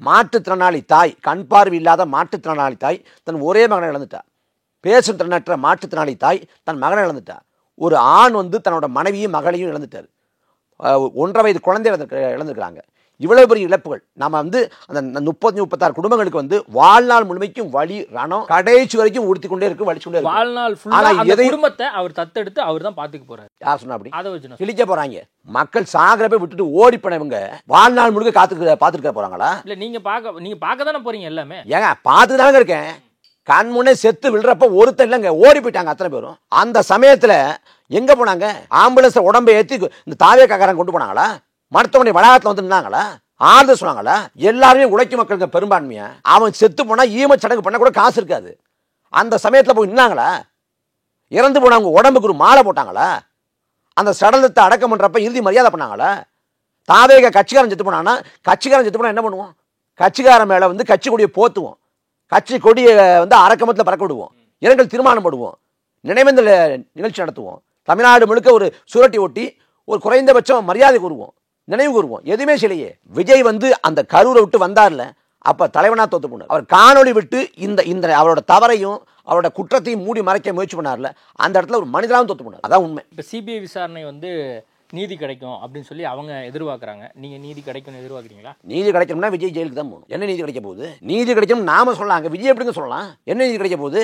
மாற்றுத்திறனாளி தாய், கண் பார்வை இல்லாத மாற்றுத்திறனாளி தாய் தன் ஒரே மகனை இழந்துட்டா. பேசும் திறனற்ற மாற்றுத்திறனாளி தாய் தன் மகனை இழந்துட்டா. ஒரு ஆண் வந்து தன்னோட மனைவியும் மகளையும் இழந்துட்டார். 1.5 வயது குழந்தை இழந்துருக்கிறாங்க. இவ்வளவு பெரிய இழப்புகள். நம்ம வந்து அந்த 36 குடும்பங்களுக்கு வந்து வாழ்நாள் முழுமைக்கும் வலி ரணம் கடைசி வரைக்கும் ஊடுத்தி கொண்டே இருக்கு, வலிச்சு கொண்டே இருக்கு. வாழ்நாள் ஃபுல்லா அந்த குடும்பத்தை அவர் தத்தெடுத்து அவர் தான் பாத்துக்க போறாரு. யார் சொன்னா அப்படி? அதை வச்சு கிழிக்க போறாங்க. மக்கள் சாகரப்பை விட்டுட்டு ஓடி போனவங்க வாழ்நாள் முழுக்க பாத்துக்க போறாங்களா? இல்ல நீங்க பார்க்க தானே போறீங்க எல்லாமே. ஏங்க பார்த்து தானே இருக்கேன். கண் முன்னே செத்து விழுறப்ப ஒருத்தர் இல்லைங்க, ஓடி போயிட்டாங்க அத்தனை பேரும். அந்த சமயத்துல எங்க போனாங்க? ஆம்புலன்ஸ் உடம்பை ஏற்றி இந்த தாவே காக்காரன் கொண்டு போனாங்களா? மருத்துவமனை வளாகத்தில் வந்து நின்னாங்களா? ஆறுதல் சொன்னாங்களா? எல்லாருமே உழைக்கும் மக்களுக்கு பெரும்பான்மையா. அவன் செத்து போனா ஈம சடங்கு பண்ண கூட காசு இருக்காது. அந்த சமயத்தில் போய் நின்னாங்களா? இறந்து போனவங்க உடம்புக்கு ஒரு மாலை போட்டாங்களா? அந்த சடலத்தை அடக்கம் பண்றப்ப இறுதி மரியாதை பண்ணாங்களா? தாவேக கட்சிக்காரன் செத்து போனான்னா, கட்சிக்காரன் செத்து போனா என்ன பண்ணுவோம்? கட்சிக்காரன் மேல வந்து கட்சி கொடியை போத்துவோம், கட்சி கொடியை வந்து அரக்கமத்தில் பறக்க விடுவோம், இரங்கல் தீர்மானம் போடுவோம், நினைவேந்தல் நிகழ்ச்சி நடத்துவோம், தமிழ்நாடு முழுக்க ஒரு சுரட்டி ஒட்டி ஒரு குறைந்தபட்சம் மரியாதை கூறுவோம், நினைவு கூறுவோம். எதுவுமே செய்யலையே. விஜய் வந்து அந்த கரூரை விட்டு வந்தார்ல, அப்ப தலைவனா தோத்து போனார். அவர் காணொளி விட்டு இந்த அவரோட தவறையும் அவரோட குற்றத்தையும் மூடி மறைக்க முயற்சி பண்ணார்ல, அந்த இடத்துல ஒரு மனிதனாகவும் தோத்து போனார். அதான் உண்மை. இப்ப சிபிஐ விசாரணை வந்து நீதி கிடைக்கும் அப்படின்னு சொல்லி அவங்க எதிர்பார்க்கறாங்க. நீங்க நீதி கிடைக்கும்னு எதிர்பார்க்கறீங்களா? நீதி கிடைக்கணும்னா விஜய் ஜெயிலுக்கு தான் போகணும். என்ன நீதி கிடைக்க போகுது? நீதி கிடைக்கும் நாம சொல்லலாம், விஜய் எப்படிங்க சொல்லலாம்? என்ன நீதி கிடைக்க போகுது?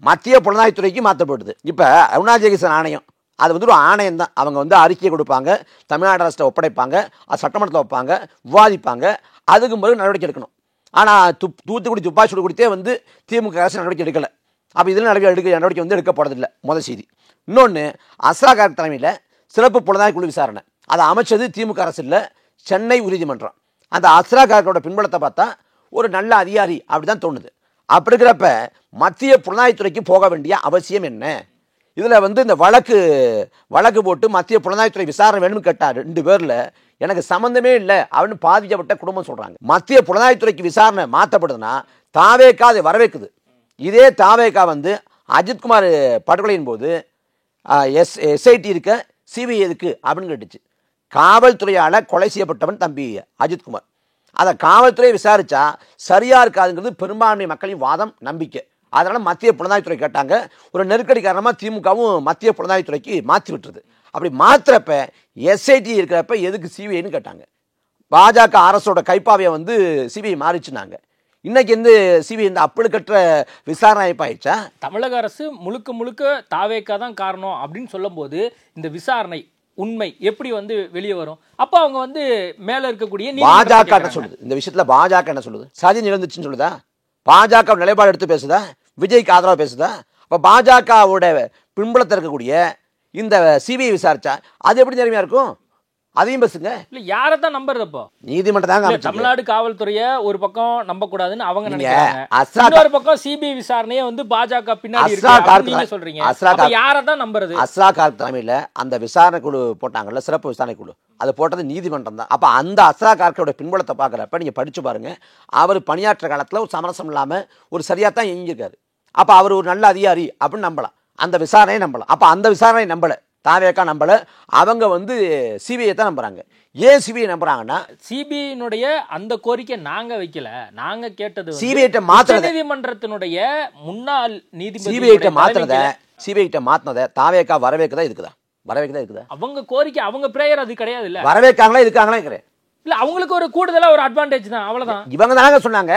மத்திய புலனாய்வுத்துறைக்கு மாற்றப்படுது. இப்ப அருணாச்சல ஆணையம், அது வந்து ஒரு ஆணையம் தான். அவங்க வந்து அறிக்கையை கொடுப்பாங்க, தமிழ்நாடு அரசை ஒப்படைப்பாங்க, அது சட்டமன்றத்தில் வைப்பாங்க, விவாதிப்பாங்க, அதுக்கு பிறகு நடவடிக்கை எடுக்கணும். ஆனால் தூத்துக்குடி துப்பாக்கி சூடு கொடுத்தே வந்து திமுக அரசு நடவடிக்கை எடுக்கலை. அப்போ இதில் நடவடிக்கை வந்து எடுக்கப்படுறதில்லை. முதல் செய்தி. இன்னொன்று, அஸ்ராகார் தலைமையில் சிறப்பு புலனாய்வு குழு விசாரணை, அதை அமைச்சது திமுக அரசு இல்லை, சென்னை உயர்நீதிமன்றம். அந்த அஸ்ராகாரோட பின்புலத்தை பார்த்தா ஒரு நல்ல அதிகாரி அப்படி தான் தோணுது. அப்படி இருக்கிறப்ப மத்திய புலனாய்வுத்துறைக்கு போக வேண்டிய அவசியம் என்ன? இதில் வந்து இந்த வழக்கு போட்டு மத்திய புலனாய்வுத்துறை விசாரணை வேணும்னு கேட்டார் 2 பேரில். எனக்கு சம்மந்தமே இல்லை அப்படின்னு பாதிக்கப்பட்ட குடும்பம் சொல்கிறாங்க. மத்திய புலனாய்வுத்துறைக்கு விசாரணை மாற்றப்படுதுன்னா தாவேக்கா அதை வரவேற்குது. இதே தாவேக்கா வந்து அஜித்குமார் படுகொலையின் போது எஸ்ஐடி இருக்க சிபிஐ எதுக்கு அப்படின்னு கேட்டுச்சு. காவல்துறையால் கொலை செய்யப்பட்டவன் தம்பி அஜித்குமார். அதை காவல்துறையை விசாரிச்சா சரியா இருக்காதுங்கிறது பெரும்பான்மை மக்களின் வாதம், நம்பிக்கை. அதனால மத்திய புலனாய்வுத்துறை கேட்டாங்க. ஒரு நெருக்கடி காரணமாக திமுகவும் மத்திய புலனாய்வுத்துறைக்கு மாற்றி விட்டுருது. அப்படி மாத்திரப்ப எஸ்ஐடி இருக்கிறப்ப எதுக்கு சிபிஐன்னு கேட்டாங்க. பாஜக அரசோட கைப்பாவையை வந்து சிபிஐ மாறிச்சுனாங்க. இன்னைக்கு வந்து சிபிஐ இந்த அப்பழுக்கற்ற விசாரணை ஆயிடுச்சா? தமிழக அரசு முழுக்க தாவேக்கா தான் காரணம் அப்படின்னு சொல்லும் போது இந்த விசாரணை உண்மை எப்படி வந்து வெளியே வரும்? அப்ப அவங்க வந்து மேல இருக்கக்கூடிய பாஜக என்ன சொல்லுது இந்த விஷயத்துல? பாஜக என்ன சொல்லுது? சதி நிகழ்ந்துச்சுன்னு சொல்லுதா? பாஜக நிலைப்பாடு எடுத்து பேசுதா? விஜய்க்கு ஆதரவா பேசுதா? அப்ப பாஜகவோட பின்புலத்தில் இருக்கக்கூடிய இந்த சிபிஐ விசாரிச்சா அது எப்படி நேர்மையா இருக்கும்? அதையும் பேசுங்க. இல்ல யாரதான் நம்புறது? அப்போ நீதிமன்றம் தாங்க. தமிழ்நாடு காவல்துறைய ஒரு பக்கம் நம்ப கூடாதுன்னு அவங்க நினைக்கிறாங்க, இன்னொரு பக்கம் சிபிஐ விசாரணையே வந்து பாஜக பின்னாடி இருக்கு நீங்க சொல்றீங்க. அப்ப யாரதான் நம்புறது? அஸ்ராகார் தலைமையில அந்த விசாரணை குழு போட்டாங்கல்ல, சிறப்பு விசாரணை குழு, அது போட்டது நீதிமன்றம் தான். அப்ப அந்த அஸ்ராகாரோட பின்புலத்தை பாக்குறப்ப நீங்க படிச்சு பாருங்க. அவர் பணியாற்ற காலத்துல ஒரு சமரசம் இல்லாம ஒரு சரியா தான் இயங்கியிருக்காரு. அப்ப அவர் ஒரு நல்ல அதிகாரி அப்படின்னு நம்பலாம். அந்த விசாரணையை நம்பலாம். அப்ப அந்த விசாரணை நம்பல, தாவேக்கா நம்பல, அவங்க வந்து சிபிஐ தான் நம்புறாங்க. ஏன் சிபிஐ நம்புறாங்கன்னா, சிபிஐனுடைய அந்த கோரிக்கை நாங்க வைக்கல, நாங்க கேட்டது சிபிஐ மாத்திரத நீதிமன்றத்தினுடைய முன்னாள் நீதிபதி சிபிஐ மாத்தினத தாவேக்கா வரவேற்கதா இருக்குதா? வரவேற்கதா இருக்குதா? அவங்க கோரிக்கை, அவங்க பிரேயர் அது கிடையாது இல்ல. வரவேற்காங்களா இருக்காங்களா இருக்கிறேன் இல்ல, அவங்களுக்கு ஒரு கூடுதலா ஒரு அட்வான்டேஜ் தான், அவ்வளவுதான். இவங்க தானங்க சொன்னாங்க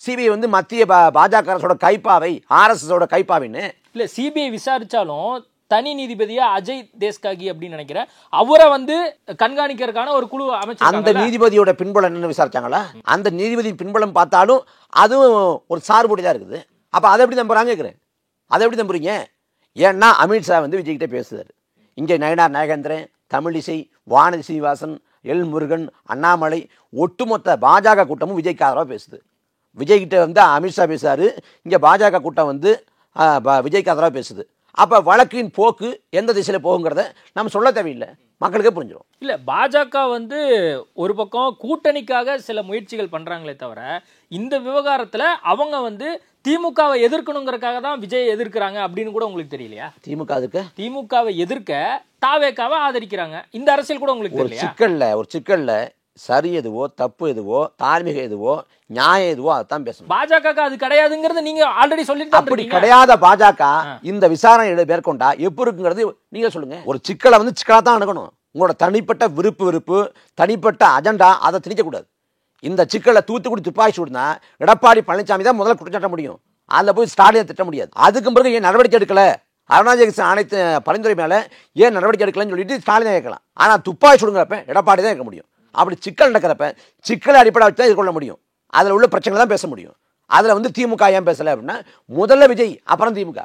சிபிஐ வந்து மத்திய பாஜக அரசோட கைப்பாவை, ஆர்எஸ்எஸோட கைப்பாவைன்னு. இல்ல சிபிஐ விசாரிச்சாலும் தனி நீதிபதியா அஜய் தேஸ்காகி அப்படின்னு நினைக்கிறேன், அவரை வந்து கண்காணிக்கிறதுக்கான ஒரு குழு அமைச்சு. அந்த நீதிபதியோட பின்புலம் என்ன விசாரிச்சாங்களா? அந்த நீதிபதி பின்புலம் பார்த்தாலும் அதுவும் ஒரு சார்புடையதா இருக்குது. அப்ப அதை எப்படி நம்புறாங்க கேக்குறேன்? அதை எப்படி நம்புறீங்க? ஏன்னா அமித்ஷா வந்து விஜய் கிட்ட பேசுறாரு. இங்கே நயனார் நாகேந்திரன், தமிழிசை, வானதி சீனிவாசன், எல் முருகன், அண்ணாமலை, ஒட்டுமொத்த பாஜக கூட்டமும் விஜய்க்கு ஆதரவாக பேசுது. விஜய் கிட்ட வந்து அமித்ஷா பேசுறாரு, இங்கே பாஜக கூட்டம் வந்து விஜய்க்கு ஆதரவாக பேசுது. அப்போ வழக்கின் போக்கு எந்த திசையில் போகுங்கிறத நம்ம சொல்ல தேவையில்லை, மக்களுக்கே புரிஞ்சிடும். இல்ல பாஜக வந்து ஒரு பக்கம் கூட்டணிக்காக சில முயற்சிகள் பண்றாங்களே தவிர இந்த விவகாரத்துல அவங்க வந்து திமுகவை எதிர்க்கணுங்கிறதுக்காக தான் விஜய் எதிர்க்கிறாங்க அப்படின்னு கூட உங்களுக்கு தெரியலையா? திமுகவை எதிர்க்க தாவேக்காவை ஆதரிக்கிறாங்க, இந்த அரசியல் கூட உங்களுக்கு தெரியலையா? ஒரு சிக்கல்ல சரி எதுவோ தப்பு எதுவோ தார்மீக எதுவோ நியாயம் எதுவோ அதான் பேசணும். பாஜக அது கிடையாதுங்கிறது நீங்க ஆல்ரெடி சொல்லிட்டு அப்படி கிடையாத பாஜக இந்த விசாரணை மேற்கொண்டா எப்படி இருக்குங்கிறது நீங்க சொல்லுங்க. ஒரு சிக்கலை வந்து சிக்கலா தான் அணுகணும். உங்களோட தனிப்பட்ட விருப்பு தனிப்பட்ட அஜெண்டா அதை திணிக்கக்கூடாது. இந்த சிக்கலை தூத்துக்குடி துப்பாக்கி சூடுனா எடப்பாடி பழனிசாமி தான் முதல்ல குற்றச்சாட்ட முடியும், அதில் போய் ஸ்டாலினை திட்ட முடியாது. அதுக்கு பிறகு ஏன் நடவடிக்கை எடுக்கல, அருணாச்சல அனைத்து பரிந்துரை மேல ஏன் நடவடிக்கை எடுக்கலன்னு சொல்லிட்டு ஸ்டாலினை கேட்கலாம். ஆனால் துப்பாக்கி சுடுங்கிறப்ப எடப்பாடி தான் இருக்க முடியும். அப்படி சிக்கல் நடக்கிறப்ப சிக்கலை அடிப்படை வச்சு தான் எதிர்கொள்ள முடியும். அதில் உள்ள பிரச்சனை தான் பேச முடியும். அதில் வந்து திமுக ஏன் பேசலை அப்படின்னா முதல்ல விஜய் அப்புறம் திமுக.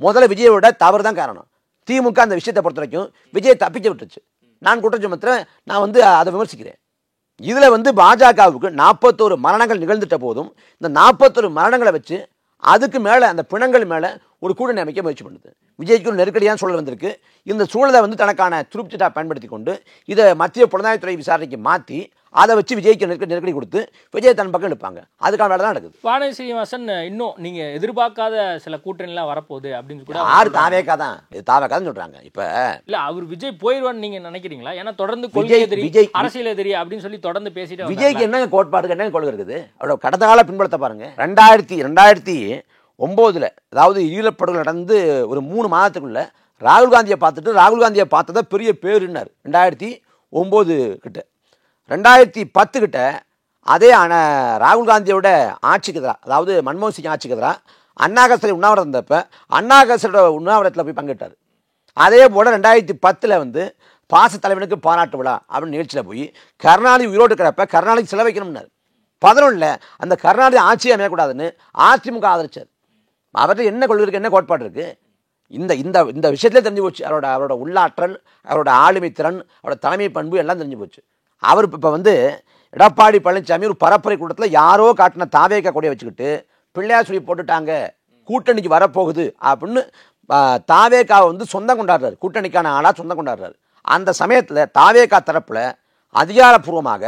முதல்ல விஜயோட தவறு தான் காரணம். திமுக அந்த விஷயத்தை பொறுத்த வரைக்கும் விஜய் தப்பிக்க விட்டுருச்சு. நான் குற்றச்சாட்டுறேன், நான் வந்து அதை விமர்சிக்கிறேன். இதில் வந்து பாஜகவுக்கு 41 மரணங்கள் நிகழ்ந்துட்ட போதும் இந்த 41 மரணங்களை வச்சு அதுக்கு மேலே அந்த பிணங்கள் மேலே ஒரு கூட்டணி அமைக்க முயற்சி பண்ணுது. விஜய்க்கு ஒரு நெருக்கடியான சூழல் வந்திருக்கு. இந்த சூழலை வந்து தனக்கான துருப்திட்டாக பயன்படுத்தி கொண்டு இதை மத்திய புலனாய்வுத்துறை விசாரணைக்கு மாற்றி அதை வச்சு விஜய்க்கு நெருக்கடி கொடுத்து விஜய் தன் பக்கம் எடுப்பாங்க. அதுக்கான வேலை தான் நடக்குது. வானதி சீனிவாசன் இன்னும் நீங்க எதிர்பார்க்காத சில கூட்டணிலாம் வரப்போகுது அப்படின்னு கூட யாரு தாவேக்கா தான் தாவேக்கான்னு சொல்றாங்க. இப்ப இல்ல அவர் விஜய் போயிடுவான்னு நீங்க நினைக்கிறீங்களா? ஏன்னா தொடர்ந்து கொள்கை எதிரி அரசியல் எதிரி அப்படின்னு சொல்லி தொடர்ந்து பேசிட்டு விஜய்க்கு என்ன கோட்பாடு என்ன கொள்கை இருக்குது அவரோட கடந்த கால பின்பலத்தை பாருங்க. 2009 அதாவது ஈழப்படுகொலை நடந்து ஒரு 3 மாதத்துக்குள்ள ராகுல் காந்தியை பார்த்ததை பெரிய பேருன்னார். 2009 கிட்ட 2010 கிட்ட அதே ராகுல் காந்தியோட ஆட்சிக்கு எதிராக, அதாவது மன்மோகன் சிங் ஆட்சிக்கு எதிராக அண்ணாகசரை உண்ணாவிரதம் இருந்தப்ப அண்ணாகசரோட உண்ணாவிரதத்தில் போய் பங்கிட்டார். அதே போல் 2010 வந்து பாச தலைவனுக்கு பாராட்டு விழா அப்படின்னு நிகழ்ச்சியில் போய் கருணாநிதி உயிரோடு இருக்கிறப்ப கருணாநிதி சிலை வைக்கணும்னார். 11 அந்த கருணாநிதி ஆட்சியை அமையக்கூடாதுன்னு அதிமுக ஆதரிச்சார். அவர்கிட்ட என்ன கொள்கை இருக்கு, என்ன கோட்பாடு இருக்கு? இந்த இந்த இந்த விஷயத்திலே தெரிஞ்சு போச்சு. அவரோட உள்ளாற்றல், அவரோட ஆளுமை திறன், அவரோட தலைமை பண்பு எல்லாம் தெரிஞ்சு போச்சு. அவர் இப்போ வந்து எடப்பாடி பழனிசாமி ஒரு பரப்புரை கூட்டத்தில் யாரோ காட்டின தாவேக்கா கொடியை வச்சுக்கிட்டு பிள்ளையார் சொல்லி போட்டுட்டாங்க, கூட்டணிக்கு வரப்போகுது அப்படின்னு தாவேக்காவை வந்து சொந்தம் கொண்டாடுறாரு, கூட்டணிக்கான ஆளாக சொந்தம் கொண்டாடுறாரு. அந்த சமயத்தில் தாவேக்கா தரப்பில் அதிகாரப்பூர்வமாக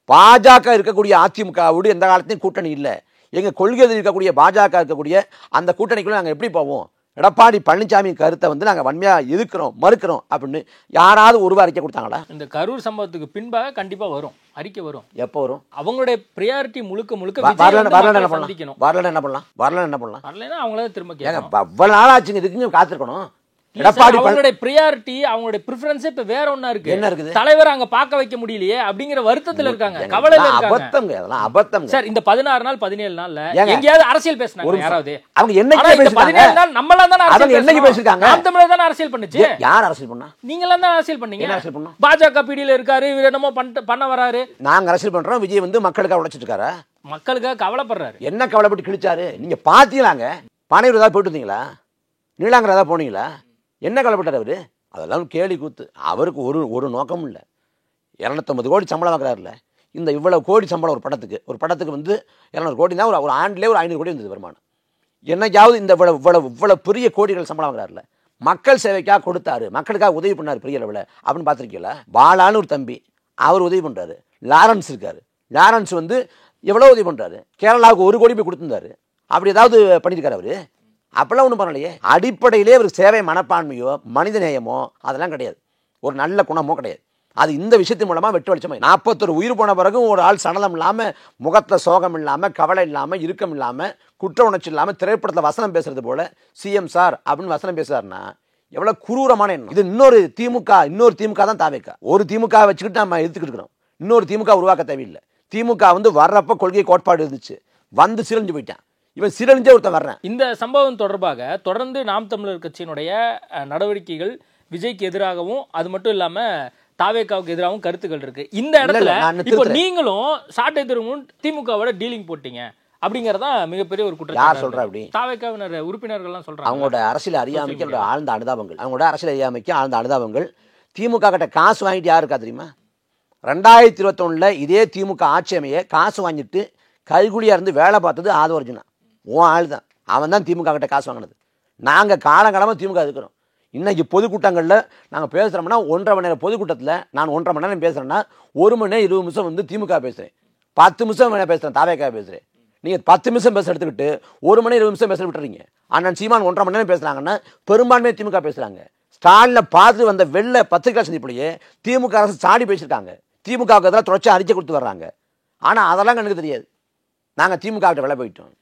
பாஜக இருக்கக்கூடிய அதிமுகவோடு எந்த காலத்தையும் கூட்டணி இல்லை, எங்கள் கொள்கையில் இருக்கக்கூடிய பாஜக இருக்கக்கூடிய அந்த கூட்டணிக்குள்ள நாங்கள் எப்படி போவோம், எடப்பாடி பழனிசாமி கருத்தை வந்து நாங்கள் வன்மையாக எதிர்க்கிறோம் மறுக்கிறோம் அப்படின்னு யாராவது ஒரு அறிக்கை கொடுத்தாங்களா? இந்த கரூர் சம்பவத்துக்கு பின்பாக கண்டிப்பாக வரும், அறிக்கை வரும். எப்போ வரும்? அவங்களுடைய ப்ரியாரிட்டி முழுக்க வரலன்னு என்ன பண்ணலாம்? வரலன்னா அவங்கள திரும்ப கேட்கணும். அவ்வளவு நாள் ஆச்சுங்க, இதுக்கு காத்திருக்கணும். அவங்களுடைய பிரியாரிட்டி, அவங்களுடைய பிரிஃபரன்ஸ் இப்ப வேற ஒண்ணா இருக்கு. என்ன இருக்குது? தலைவர் அங்க பார்க்க வைக்க முடியலையே அப்படிங்கிற வருத்தத்துல இருக்காங்க, கவலையில இருக்காங்க. அதெல்லாம் அபத்தம் சார். இந்த 16 நாள் 17 நாள்ல எங்கயாவது அரசியல் பேசினாங்க யாராவது? அவங்க என்னைக்கு பேசினாங்க? 17 நாள் நம்மள தான் அரசியல் என்னைக்கு பேசிருக்காங்க? நாம் தமிழர் தான் அரசியல் பண்ணுச்சு. யார் அரசியல் பண்ணா? நீங்களா தான் அரசியல் பண்ணீங்க. பாஜக பிடியில இருக்காரு, இவர் என்னமோ பண்ண வராரு. நாங்க அரசியல் பண்றோம், விஜய் வந்து மக்களுக்காக உழைச்சிட்டு இருக்காரு, மக்களுக்காக கவலைப்படுறாரு. என்ன கவலைப்பட்டு கிழிச்சாரு? நீங்க பாத்தீங்களாங்க? பனையூர் ஏதாவது போயிட்டு இருந்தீங்களா? நீலாங்கரை ஏதாவது போனீங்களா? என்ன கவலைப்பட்டார் அவரு? அதெல்லாம் கேலி கூத்து. அவருக்கு ஒரு நோக்கமும் இல்லை. 250 கோடி சம்பளம் வாங்குறாருல, இந்த இவ்வளவு கோடி சம்பளம் ஒரு படத்துக்கு வந்து 200 கோடி தான், ஒரு ஆண்டிலே ஒரு 500 கோடி இருந்தது வருமானம். என்னைக்காவது இந்த இவ்வளவு பெரிய கோடிகள் சம்பளம் வாங்குறாருல, மக்கள் சேவைக்காக கொடுத்தாரு, மக்களுக்காக உதவி பண்ணாரு பெரிய அளவில் அப்படின்னு பார்த்துருக்கீங்களா? பாலான்னு ஒரு தம்பி, அவர் உதவி பண்ணுறாரு. லாரன்ஸ் இருக்காரு, லாரன்ஸ் வந்து எவ்வளோ உதவி பண்ணுறாரு. கேரளாவுக்கு 1 கோடி போய் கொடுத்துருந்தாரு. அப்படி ஏதாவது பண்ணியிருக்காரு அவரு? அப்பெல்லாம் ஒன்றும் பண்ணலையே. அடிப்படையிலே ஒரு சேவை மனப்பான்மையோ மனித நேயமோ அதெல்லாம் கிடையாது, ஒரு நல்ல குணமோ கிடையாது. அது இந்த விஷயத்தின் மூலமாக வெட்டு வெளிச்சமாக 41 உயிர் போன பிறகும் ஒரு ஆள் சடலம் இல்லாமல், முகத்தில் சோகம் இல்லாமல், கவலை இல்லாமல், இறுக்கம் இல்லாமல், குற்ற உணர்ச்சி இல்லாமல் திரைப்படத்தில் வசனம் பேசுறது போல சிஎம் சார் அப்படின்னு வசனம் பேசுறாருன்னா எவ்வளோ குரூரமான எண்ணம் இது. இன்னொரு திமுக தான் தாவேக்கா. ஒரு திமுக வச்சுக்கிட்டு நம்ம எடுத்துக்கிட்டு இருக்கிறோம், இன்னொரு திமுக உருவாக்க தேவையில்லை. திமுக வந்து வர்றப்ப கொள்கை கோட்பாடு இருந்துச்சு, வந்து சிரஞ்சு போயிட்டான். இவன் சிரஞ்சே ஒருத்தன் வர்றேன். இந்த சம்பவம் தொடர்பாக தொடர்ந்து நாம் தமிழர் கட்சியினுடைய நடவடிக்கைகள் விஜய்க்கு எதிராகவும் அது மட்டும் இல்லாம தாவேக்காவுக்கு எதிராகவும் கருத்துக்கள் இருக்கு. இந்த இடத்துல இப்போ நீங்களும் சாட்டை திரும்பவும் திமுகவோட டீலிங் போட்டீங்க அப்படிங்கறதா மிகப்பெரிய ஒரு குற்றம். யார் சொல்றா? அப்படி தாவேக்காவினர் உறுப்பினர்கள்லாம் சொல்றாங்க. அவங்களோட அரசியல் அறியாமைக்கு ஆழ்ந்த அனுதாபங்கள். திமுக கிட்ட காசு வாங்கிட்டு யாரு இருக்கா தெரியுமா? 2021 இதே திமுக ஆட்சி அமைய காசு வாங்கிட்டு கைகுலியா இருந்து வேலை பார்த்தது ஆதவர்ஜுனா, உன் ஆள் தான். அவன் தான் திமுக கிட்ட காசு வாங்கினது. நாங்கள் காலங்காலமாக திமுக இருக்கிறோம். இன்றைக்கி பொதுக்கூட்டங்களில் நாங்கள் பேசுகிறோம்னா 1.5 மணி நேரம் பொதுக்கூட்டத்தில் நான் 1.5 மணி நேரம் பேசுகிறேன்னா 1 மணி நேரம் 20 நிமிஷம் வந்து திமுக பேசுகிறேன், 10 நிமிஷம் வேணா பேசுகிறேன், தாவேக்கா பேசுகிறேன். நீங்கள் 10 நிமிஷம் பேச எடுத்துக்கிட்டு 1 மணி 20 நிமிஷம் பேச விட்டுறீங்க. ஆனால் சீமான் 1.5 மணி நேரம் பேசுகிறாங்கன்னா பெரும்பான்மையை திமுக பேசுகிறாங்க. ஸ்டாலினை பார்த்து வந்த வெள்ளை பத்திரிகை சந்திப்புலையே திமுக அரசு சாடி பேசியிருக்காங்க. திமுகவுக்கு எதிராக தொடர்ச்சி அறிக்கை கொடுத்து வர்றாங்க. ஆனால் அதெல்லாம் எனக்கு தெரியாது. நாங்கள் திமுக கிட்ட வெளில போயிட்டோம்.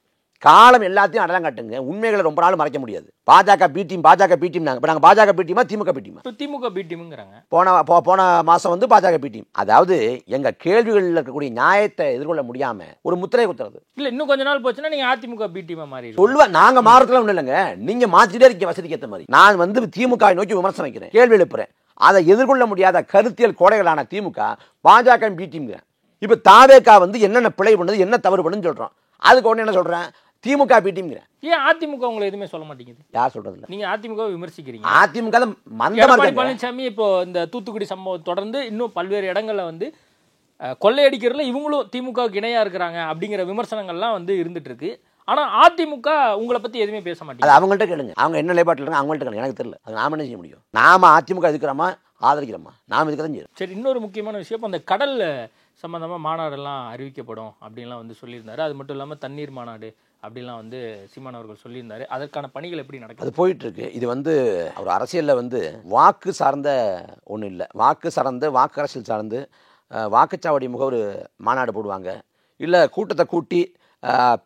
காலம் எல்லாத்தையும் அடையாளம் காட்டுங்க. உண்மைகளை ரொம்ப நாள் மறைக்க முடியாது. பாஜக பி டீம் நாங்கள் இப்போ நாங்கள் பாஜக பி டீமா திமுக பி டீமா? திமுக பி டீமுங்கிறாங்க. போன மாதம் வந்து பாஜக பி டீம். அதாவது எங்கள் கேள்விகளில் இருக்கக்கூடிய நியாயத்தை எதிர்கொள்ள முடியாமல் ஒரு முத்திரை குத்துறது. இல்லை இன்னும் கொஞ்ச நாள் போச்சுன்னா நீங்கள் அதிமுக பி டீமா மாறி சொல்லுவேன். நாங்கள் மாறத்துல ஒன்றும் இல்லைங்க, நீங்கள் மாற்றிட்டே இருக்க வசதிக்கு ஏற்ற மாதிரி. நான் வந்து திமுக நோக்கி விமர்சனம் வைக்கிறேன், கேள்வி எழுப்புறேன். அதை எதிர்கொள்ள முடியாத கருத்தியல் கோடைகளான திமுக பாஜக பி டீம்ங்கிறேன். இப்போ தாவேக்கா வந்து என்னென்ன பிழை பண்ணுது, என்ன தவறு பண்ணுன்னு சொல்கிறோம். அதுக்கு ஒன்று என்ன சொல்கிறேன், திமுக பி டீம்ங்கிறேன். ஏன் அதிமுக உங்களை எதுவுமே சொல்ல மாட்டேங்குது? யார் சொல்றது இல்லை. நீங்க அதிமுக விமர்சிக்கிறீங்க. அதிமுக எடப்பாடி பழனிசாமி இப்போ இந்த தூத்துக்குடி சம்பவம் தொடர்ந்து இன்னும் பல்வேறு இடங்கள்ல வந்து கொள்ளையடிக்கிறதுல இவங்களும் திமுகவுக்கு இணையா இருக்கிறாங்க அப்படிங்கிற விமர்சனங்கள்லாம் வந்து இருந்துட்டு இருக்கு. ஆனா அதிமுக உங்களை பத்தி எதுவுமே பேச மாட்டேங்குது. அது அவங்கள்ட்ட கேளுங்க, அவங்க என்ன நிலைப்பாட்டில் இருக்காங்க அவங்கள்ட்ட கேளுங்க. எனக்கு தெரியல, அது நாம என்ன செய்ய முடியும்? நாம அதிமுக இருக்கிறோமா ஆதரிக்கிறோமா? நாம இருக்கிறதான் செய்யும். சரி, இன்னொரு முக்கியமான விஷயம், இப்போ அந்த கடல் சம்பந்தமா மாநாடெல்லாம் அறிவிக்கப்படும் அப்படின்லாம் வந்து சொல்லியிருந்தாரு. அது மட்டும் இல்லாமல் தண்ணீர் மாநாடு அப்படிலாம் வந்து சீமான் அவர்கள் சொல்லியிருந்தாரு. அதற்கான பணிகள் எப்படி நடக்குது? அது போயிட்டு இருக்கு. இது வந்து ஒரு அரசியலில் வந்து வாக்கு சார்ந்த ஒன்றும் இல்லை. வாக்கு சார்ந்து வாக்கு அரசியல் சார்ந்து வாக்குச்சாவடி முகவர் மாநாடு போடுவாங்க, இல்லை கூட்டத்தை கூட்டி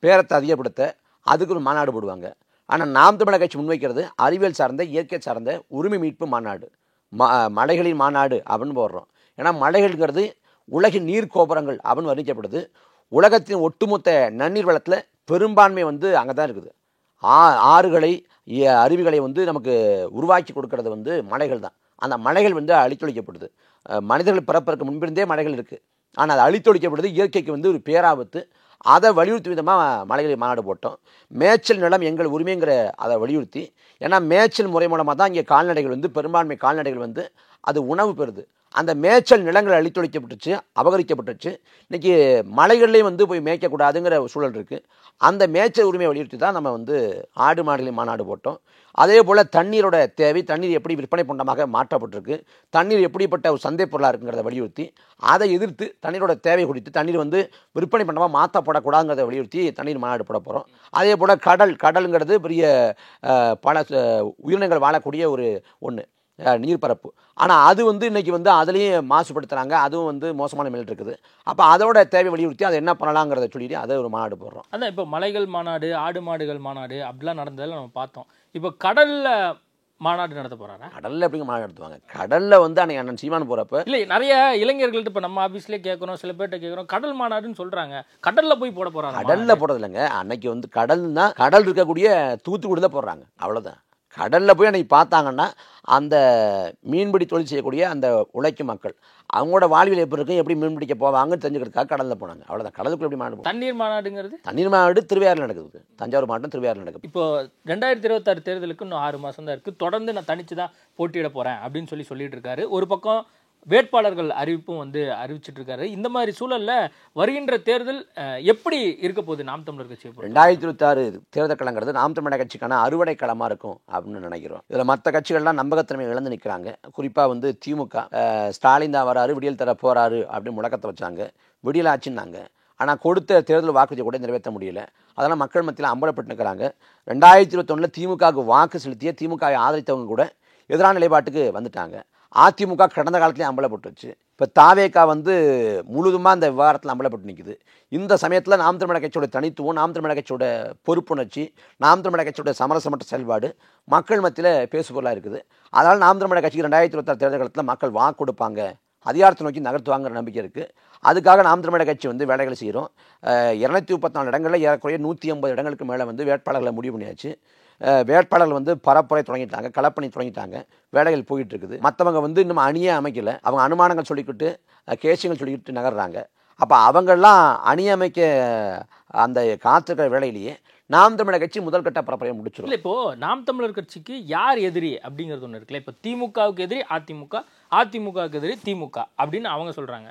பேரத்தை அதிகப்படுத்த அதுக்கு ஒரு மாநாடு போடுவாங்க. ஆனால் நாம் தமிழர் கட்சி முன்வைக்கிறது அறிவியல் சார்ந்த இயற்கை சார்ந்த உரிமை மீட்பு மாநாடு, மலைகளின் மாநாடு அப்படின்னு போடுறோம். ஏன்னா மலைகள்ங்கிறது உலகின் நீர் கோபுரங்கள் அப்படின்னு வர்ணிக்கப்படுது. உலகத்தின் ஒட்டுமொத்த நன்னீர் வளத்தில் பெரும்பான்மை வந்து அங்கே தான் இருக்குது. ஆறுகளை அருவிகளை வந்து நமக்கு உருவாக்கி கொடுக்கறது வந்து மலைகள் தான். அந்த மலைகள் வந்து அழித்தொழிக்கப்படுது. மனிதர்கள் பிறப்பதற்கு முன்பிருந்தே மலைகள் இருக்குது. ஆனால் அது அழித்தொழிக்கப்படுது, இயற்கைக்கு வந்து ஒரு பேராபத்து. அதை வலியுறுத்தி விதமாக மலைகளை மாநாடு போட்டோம். மேய்ச்சல் நிலம் எங்கள் உரிமைங்கிற அதை வலியுறுத்தி, ஏன்னா மேய்ச்சல் முறை மூலமாக தான் இங்கே கால்நடைகள் வந்து பெரும்பான்மை கால்நடைகள் வந்து அது உணவு பெறுது. அந்த மேய்ச்சல் நிலங்கள் அழித்தொழிக்கப்பட்டுச்சு, அபகரிக்கப்பட்டுச்சு. இன்றைக்கி மலைகள்லேயும் வந்து போய் மேய்க்கக்கூடாதுங்கிற சூழல் இருக்குது. அந்த மேய்ச்சல் உரிமையை வலியுறுத்தி தான் நம்ம வந்து ஆடு மாடுகளின் மாநாடு போட்டோம். அதே போல் தண்ணீரோட தேவை, தண்ணீர் எப்படி விற்பனை பண்டமாக மாற்றப்பட்டிருக்கு, தண்ணீர் எப்படிப்பட்ட ஒரு சந்தை பொருளாக இருக்குங்கிறத வலியுறுத்தி, அதை எதிர்த்து தண்ணீரோட தேவை குறித்து தண்ணீர் வந்து விற்பனை பண்டமாக மாற்றப்படக்கூடாதுங்கிறத வலியுறுத்தி தண்ணீர் மாநாடு போட போகிறோம். அதே போல் கடலுங்கிறது பெரிய பல உயிரினங்கள் வாழக்கூடிய ஒரு ஒன்று நீர்பரப்பு. ஆனால் அது வந்து இன்றைக்கி வந்து அதுலேயும் மாசுபடுத்துகிறாங்க, அதுவும் வந்து மோசமான நிலையில் இருக்குது. அப்போ அதோட தேவை வலியுறுத்தி அதை என்ன பண்ணலாங்கிறத சொல்லிட்டு அதை ஒரு மாநாடு போடுறோம். அதான் இப்போ மலைகள் மாநாடு, ஆடு மாடுகள் மாநாடு அப்படிலாம் நடந்ததில் நம்ம பார்த்தோம். இப்போ கடலில் மாநாடு நடத்த போகிறாரா? கடலில் எப்படிங்க மாநாடு நடத்துவாங்க? கடலில் வந்து அன்னைக்கு அண்ணன் சீமான் போகிறப்ப இல்லை, நிறைய இளைஞர்கள்ட்ட இப்போ நம்ம ஆஃபீஸ்லேயே கேட்குறோம், சில பேர்கிட்ட கேட்குறோம், கடல் மாநாடுன்னு சொல்கிறாங்க. கடலில் போய் போட போகிறாங்க. கடலில் போடுறது இல்லைங்க. அன்னைக்கு வந்து கடல்னா கடல் இருக்கக்கூடிய தூத்துக்குடியில் போடுறாங்க, அவ்வளோதான். கடலில் போய் அன்றைக்கி பார்த்தாங்கன்னா அந்த மீன்பிடி தொழில் செய்யக்கூடிய அந்த உழைக்கும் மக்கள் அவங்களோட வாழ்வில் எப்படி இருக்கும், எப்படி மீன் பிடிக்க போவாங்கன்னு தெரிஞ்சுக்கிறதுக்காக கடலில் போனாங்க, அவ்வளோதான். கடலுக்குள்ள எப்படி மாநாடு? தண்ணீர் மாநாடுங்கிறது தண்ணீர் மாநாடு திருவையாறில் நடக்குது. தஞ்சாவூர் மாவட்டம் திருவையாறில் நடக்குது. இப்போ 2026 தேர்தலுக்கு இன்னும் 6 மாதம் தான் இருக்குது. தொடர்ந்து நான் தனிச்சு தான் போட்டியிட போகிறேன் அப்படின்னு சொல்லிட்டு இருக்காரு. ஒரு பக்கம் வேட்பாளர்கள் அறிவிப்பும் வந்து அறிவிச்சிட்டு இருக்காரு. இந்த மாதிரி சூழல்ல வருகின்ற தேர்தல் எப்படி இருக்க போகுது நாம் தமிழர் கட்சி? 2026 தேர்தல் களங்கிறது நாம் தமிழர் கட்சிக்கான அறுவடை களமாக இருக்கும் அப்படின்னு நினைக்கிறோம். இதில் மற்ற கட்சிகள்லாம் நம்பகத்தன்மை இழந்து நிற்கிறாங்க. குறிப்பாக வந்து திமுக ஸ்டாலின் தான் வராரு, விடியல் தர போறாரு அப்படின்னு முழக்கத்தை வச்சாங்க, விடியல் ஆச்சுன்னாங்க. ஆனால் கொடுத்த தேர்தல் வாக்குறுதியை கூட நிறைவேற்ற முடியல. அதெல்லாம் மக்கள் மத்தியில் அம்பலப்பட்டு நிற்கிறாங்க. 2021 திமுகவுக்கு வாக்கு செலுத்திய திமுகவை ஆதரித்தவங்க கூட எதிரான நிலைப்பாட்டுக்கு வந்துட்டாங்க. அதிமுக கடந்த காலத்திலேயே அம்பலப்பட்டுருச்சு. இப்போ தாவேக்கா வந்து முழுதுமாக அந்த விவகாரத்தில் அம்பலப்பட்டு நிற்குது. இந்த சமயத்தில் நாம் தமிழர் கட்சியோட தனித்துவம், நாம் தமிழர் கட்சியோட பொறுப்புணர்ச்சி, நாம் தமிழர் கட்சியோட சமரசமற்ற செயல்பாடு மக்கள் மத்தியில் பேசுபொருளாக இருக்குது. அதனால் நாம் தமிழர் கட்சிக்கு 2026 தேர்தல் காலத்தில் மக்கள் வாக்கு கொடுப்பாங்க, அதிகாரத்தை நோக்கி நகர்த்துவாங்கிற நம்பிக்கை இருக்குது. அதுக்காக நாம் தமிழர் கட்சி வந்து வேலைகளை செய்கிறோம். 234 இடங்களில் ஏறக்குறைய 180 இடங்களுக்கு மேலே வந்து வேட்பாளர்களை முடிவு பண்ணியாச்சு. வேட்பாளர்கள் வந்து பரப்புரை தொடங்கிட்டாங்க, களப்பணி தொடங்கிட்டாங்க, வேலைகள் போயிட்டு இருக்குது. மற்றவங்க வந்து இன்னும் அணியே அமைக்கலை. அவங்க அனுமானங்கள் சொல்லிக்கிட்டு கேசியங்கள் சொல்லிக்கிட்டு நகர்றாங்க. அப்போ அவங்கெல்லாம் அணி அமைக்க அந்த காத்திருக்கிற வேலையிலேயே நாம் தமிழர் கட்சி முதல் கட்ட பரப்புரையை முடிச்சிடும். இல்லை, இப்போ நாம் தமிழர் கட்சிக்கு யார் எதிரி அப்படிங்கிறது ஒன்று இருக்குல்ல. இப்போ திமுகவுக்கு எதிரி அதிமுக, அதிமுகவுக்கு எதிரி திமுக அப்படின்னு அவங்க சொல்கிறாங்க.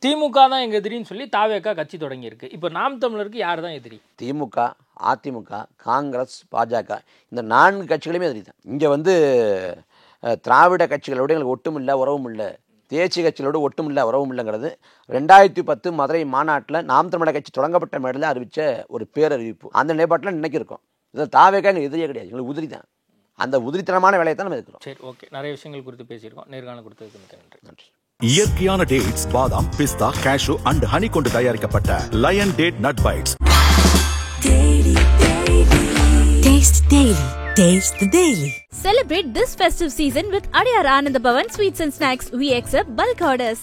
திமுக தான் எங்கள் எதிரின்னு சொல்லி தாவேக்கா கட்சி தொடங்கியிருக்கு. இப்போ நாம் தமிழருக்கு யார் தான் எதிரி? திமுக, அதிமுக, காங்கிரஸ், பாஜக இந்த 4 கட்சிகளுமே அதிரி தான். இங்கே வந்து திராவிட கட்சிகளோடு எங்களுக்கு ஒட்டும் இல்லை, உறவும் இல்லை, தேசிய கட்சிகளோடு ஒட்டும் இல்லை, உறவும் இல்லைங்கிறது 2010 மதுரை மாநாட்டில் நாம் தமிழர் கட்சி தொடங்கப்பட்ட மேடையில் அறிவித்த ஒரு பேரறிவிப்பு. அந்த நிலைப்பாட்டில் இன்னைக்கு இருக்கோம். இதில் தாவேக்கா எங்களுக்கு எதிரியே கிடையாது, எங்களுக்கு உதிரி தான். அந்த உதிரித்தனமான வேலையை தான் நம்ம இருக்கிறோம். சரி, ஓகே. நிறைய விஷயங்கள் குறித்து பேசியிருக்கோம். நேர்காணல் கொடுத்ததுக்கு மிக்க நன்றி. நன்றி. இயற்கையான டேட்ஸ், பாதாம், பிஸ்தா, கேஷு அண்ட் ஹனி கொண்டு தயாரிக்கப்பட்ட lion date nut bites. Taste Daily. Taste the Daily. Celebrate this festive season with Adyar Anand Bhavan Sweets and Snacks. We accept bulk orders.